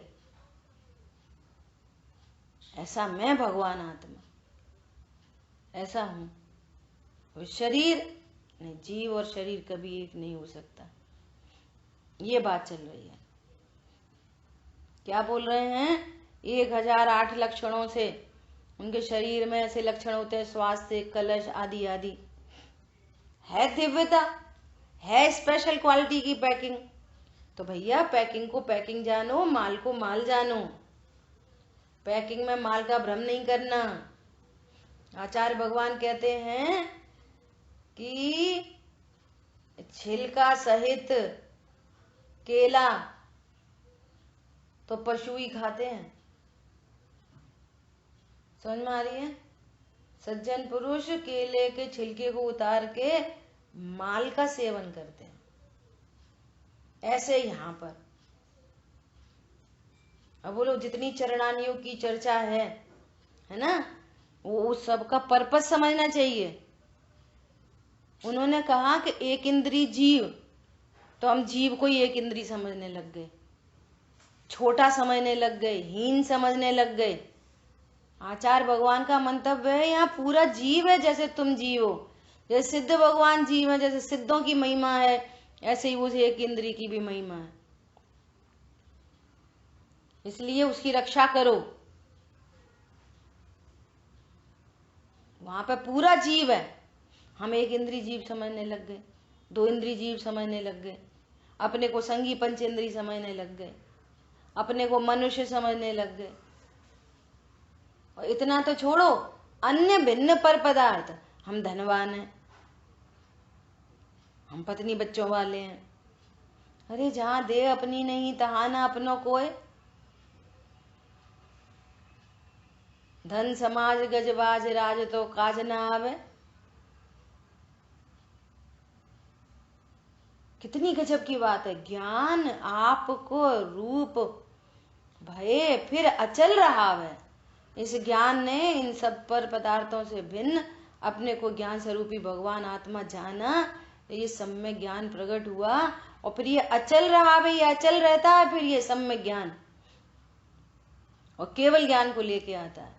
ऐसा मैं भगवान आत्मा ऐसा हूं। शरीर नहीं, जीव और शरीर कभी एक नहीं हो सकता। ये बात चल रही है। क्या बोल रहे हैं? 1008 लक्षणों से उनके शरीर में ऐसे लक्षण होते हैं, स्वास्थ्य, कलश आदि आदि। है दिव्यता, है स्पेशल क्वालिटी की पैकिंग। तो भैया पैकिंग को पैकिंग जानो, माल को माल जानो। पैकिंग में माल का भ्रम नहीं करना। आचार्य भगवान कहते हैं कि छिलका सहित केला तो पशु ही खाते हैं। समझ में आ रही है? सज्जन पुरुष केले के छिलके को उतार के माल का सेवन करते हैं। ऐसे यहां पर अब बोलो जितनी चरणानियों की चर्चा है ना, वो उस सब का पर्पस समझना चाहिए। उन्होंने कहा कि एक इंद्री जीव, तो हम जीव को ही एक इंद्री समझने लग गए, छोटा समझने लग गए, हीन समझने लग गए। आचार्य भगवान का मंतव्य है यहाँ पूरा जीव है जैसे तुम जीव हो, जैसे सिद्ध भगवान जीव है, जैसे सिद्धों की महिमा है, ऐसे ही उस एक इंद्री की भी महिमा है। इसलिए उसकी रक्षा करो। वहां पे पूरा जीव है। हम एक इंद्री जीव समझने लग गए, दो इंद्री जीव समझने लग गए, अपने को संगी पंचेंद्री समझने लग गए, अपने को मनुष्य समझने लग गए। और इतना तो छोड़ो, अन्य भिन्न पर पदार्थ, हम धनवान हैं, हम पत्नी बच्चों वाले हैं। अरे जहां दे अपनी नहीं तहां ना अपनों कोय। धन समाज गजबाज राज तो काज ना आवे। कितनी गजब की बात है। ज्ञान आपको रूप भये फिर अचल रहा है। इस ज्ञान ने इन सब पर पदार्थों से भिन्न अपने को ज्ञान स्वरूपी भगवान आत्मा जाना, ये सम्य ज्ञान प्रकट हुआ और फिर ये अचल रहा है। ये अचल रहता है, फिर ये सम्य ज्ञान और केवल ज्ञान को लेके आता है।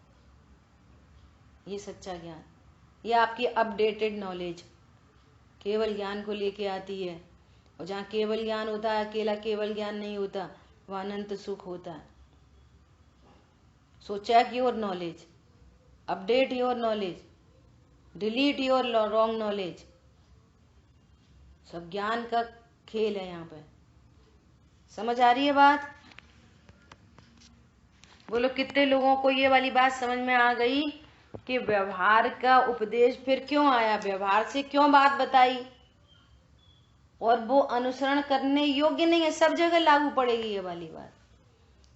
ये सच्चा ज्ञान, ये आपकी अपडेटेड नॉलेज केवल ज्ञान को लेके आती है। और जहाँ केवल ज्ञान होता है, अकेला केवल ज्ञान नहीं होता, वह अनंत सुख होता है। So check your knowledge, update your knowledge, delete your wrong knowledge. सब ज्ञान का खेल है यहाँ पे। समझ आ रही है बात? बोलो कितने लोगों को ये वाली बात समझ में आ गई कि व्यवहार का उपदेश फिर क्यों आया, व्यवहार से क्यों बात बताई, और वो अनुसरण करने योग्य नहीं है। सब जगह लागू पड़ेगी ये वाली बात।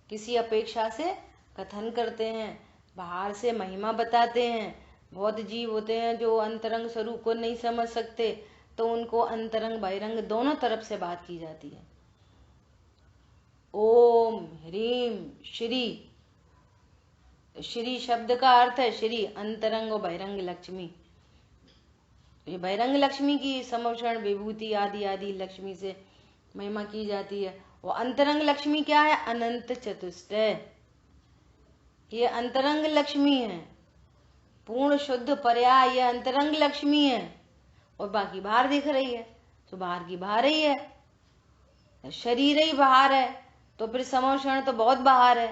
किसी अपेक्षा से कथन करते हैं, बाहर से महिमा बताते हैं। बहुत जीव होते हैं जो अंतरंग स्वरूप को नहीं समझ सकते, तो उनको अंतरंग बहिरंग दोनों तरफ से बात की जाती है। ओम ह्रीम श्री, श्री शब्द का अर्थ है श्री, अंतरंग और बहिरंग लक्ष्मी। ये बहिरंग लक्ष्मी की समवषण विभूति आदि आदि लक्ष्मी से महिमा की जाती है। वो अंतरंग लक्ष्मी क्या है? अनंत चतुष्टय। ये अंतरंग लक्ष्मी है, पूर्ण शुद्ध पर्याय, ये अंतरंग लक्ष्मी है। और बाकी बाहर दिख रही है तो बाहर की बाहर ही है, शरीर ही बाहर है, तो फिर समवषण तो बहुत बाहर है,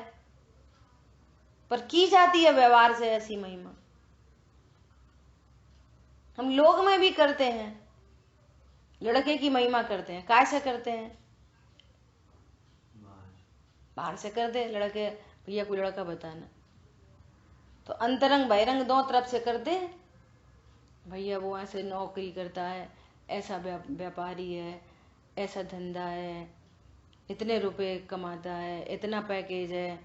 पर की जाती है व्यवहार से ऐसी महिमा। हम लोग में भी करते हैं, लड़के की महिमा करते हैं। कैसे करते हैं? बाहर से करते हैं, लड़के भैया कोई लड़का बताना, तो अंतरंग बहिरंग दो तरफ से करते हैं। भैया वो ऐसे नौकरी करता है, ऐसा व्यापारी है, ऐसा धंधा है, इतने रुपए कमाता है, इतना पैकेज है,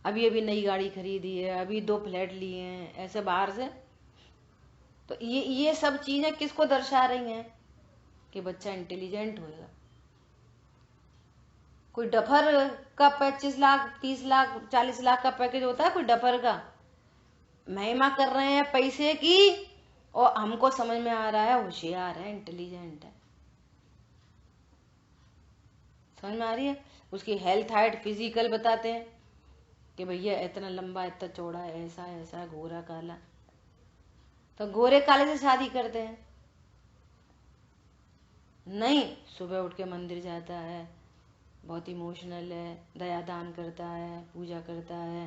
अभी अभी नई गाड़ी खरीदी है, अभी 2 फ्लैट लिए हैं, ऐसे बाहर से। तो ये सब चीजें किसको दर्शा रही हैं? कि बच्चा इंटेलिजेंट होगा। कोई डफर का 25 लाख 30 लाख 40 लाख का पैकेज होता है, कोई डफर का। महिमा कर रहे हैं पैसे की, और हमको समझ में आ रहा है होशियार है, इंटेलिजेंट है। समझ में आ रही है? उसकी हेल्थ हाइट फिजिकल बताते हैं कि भैया इतना लंबा, इतना चौड़ा, ऐसा ऐसा, गोरा काला। तो गोरे काले से शादी करते हैं? नहीं, सुबह उठ के मंदिर जाता है, बहुत इमोशनल है, दया दान करता है, पूजा करता है,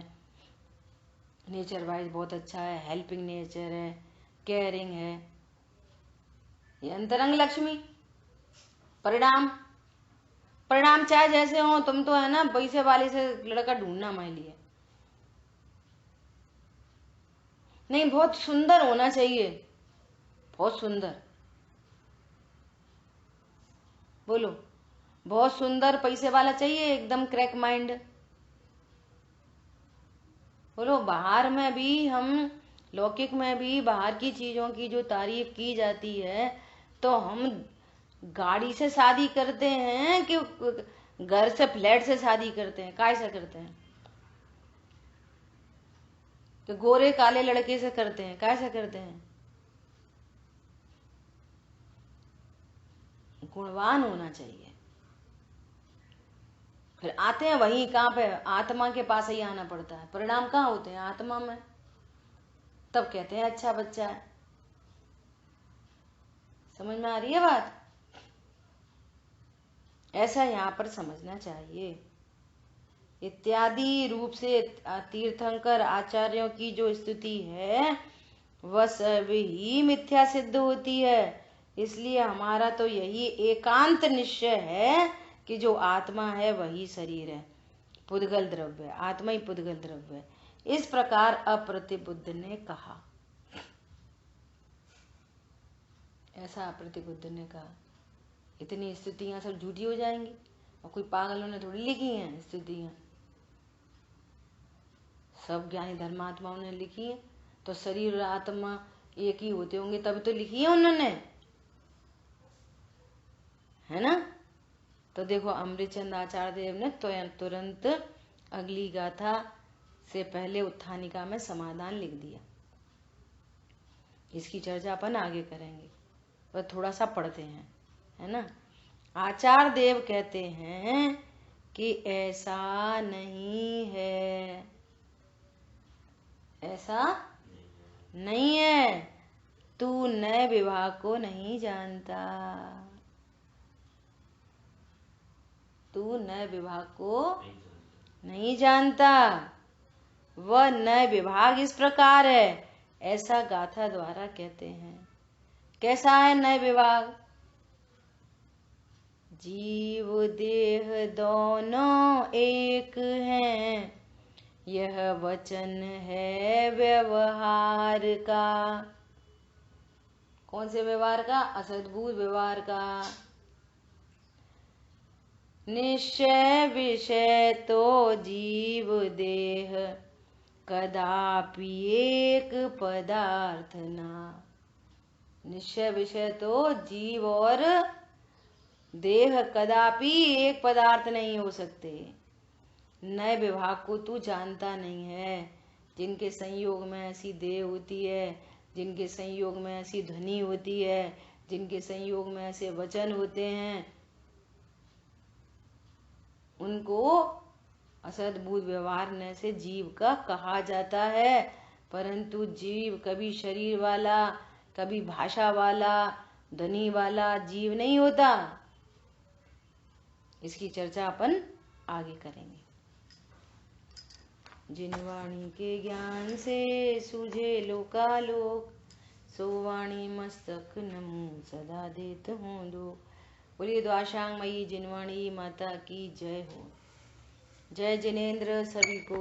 नेचर वाइज बहुत अच्छा है, हेल्पिंग नेचर है, केयरिंग है। ये अंतरंग लक्ष्मी। परिणाम, परिणाम चाहे जैसे हो, तुम तो है ना पैसे वाले से लड़का ढूंढना हमारे लिए। नहीं, बहुत सुंदर होना चाहिए, बहुत सुंदर। बोलो, बहुत सुंदर पैसे वाला चाहिए, एकदम क्रैक माइंड। बोलो, बाहर में भी हम, लौकिक में भी बाहर की चीजों की जो तारीफ की जाती है, तो हम गाड़ी से शादी करते हैं कि घर से फ्लैट से शादी करते हैं? काय से करते हैं? कि गोरे काले लड़के से करते हैं? काय से करते हैं? गुणवान होना चाहिए। फिर आते हैं वहीं, कहाँ पे? आत्मा के पास ही आना पड़ता है। परिणाम कहाँ होते हैं? आत्मा में। तब कहते हैं अच्छा बच्चा है। समझ में आ रही है बात? ऐसा यहाँ पर समझना चाहिए। इत्यादि रूप से तीर्थंकर आचार्यों की जो स्तुति है वह सभी मिथ्या सिद्ध होती है। इसलिए हमारा तो यही एकांत निश्चय है कि जो आत्मा है वही शरीर है, पुद्गल द्रव्य है, आत्मा ही पुद्गल द्रव्य है। इस प्रकार अप्रतिबुद्ध ने कहा। ऐसा अप्रतिबुद्ध ने कहा। इतनी स्तुतियां सब झूठी हो जाएंगी, और कोई पागलों ने थोड़ी लिखी हैं स्तुतियां, सब ज्ञानी धर्मात्माओं ने लिखी है। तो शरीर और आत्मा एक ही होते होंगे तब तो लिखी है उन्होंने, है ना? तो देखो अमृतचंद आचार्य देव ने तो तुरंत अगली गाथा से पहले उत्थानिका में समाधान लिख दिया। इसकी चर्चा अपन आगे करेंगे, पर थोड़ा सा पढ़ते हैं, है ना? आचार्य देव कहते हैं कि ऐसा नहीं है, ऐसा नहीं है, तू नए विभाग को नहीं जानता, तू नए विभाग को नहीं जानता। वह नए विभाग इस प्रकार है, ऐसा गाथा द्वारा कहते हैं। कैसा है नए विभाग? जीव देह दोनों एक हैं, यह वचन है व्यवहार का। कौन से व्यवहार का? असद्भूत व्यवहार का। निश्चय विषय तो जीव देह कदापि एक पदार्थ ना। निश्चय विषय तो जीव और देह कदापि एक पदार्थ नहीं हो सकते। नए विभाग को तू जानता नहीं है। जिनके संयोग में ऐसी देह होती है, जिनके संयोग में ऐसी ध्वनि होती है, जिनके संयोग में ऐसे वचन होते हैं, उनको असद्भूत व्यवहार न से जीव का कहा जाता है। परंतु जीव कभी शरीर वाला, कभी भाषा वाला, ध्वनि वाला जीव नहीं होता। इसकी चर्चा अपन आगे करेंगे। जिन वाणी के ज्ञान से सूझे लोकालोक, सो वाणी मस्तक नमो सदा देत हूँ दो। बोलिए द्वाशांग मई जिनवाणी माता की जय हो। जय जिनेन्द्र सभी को।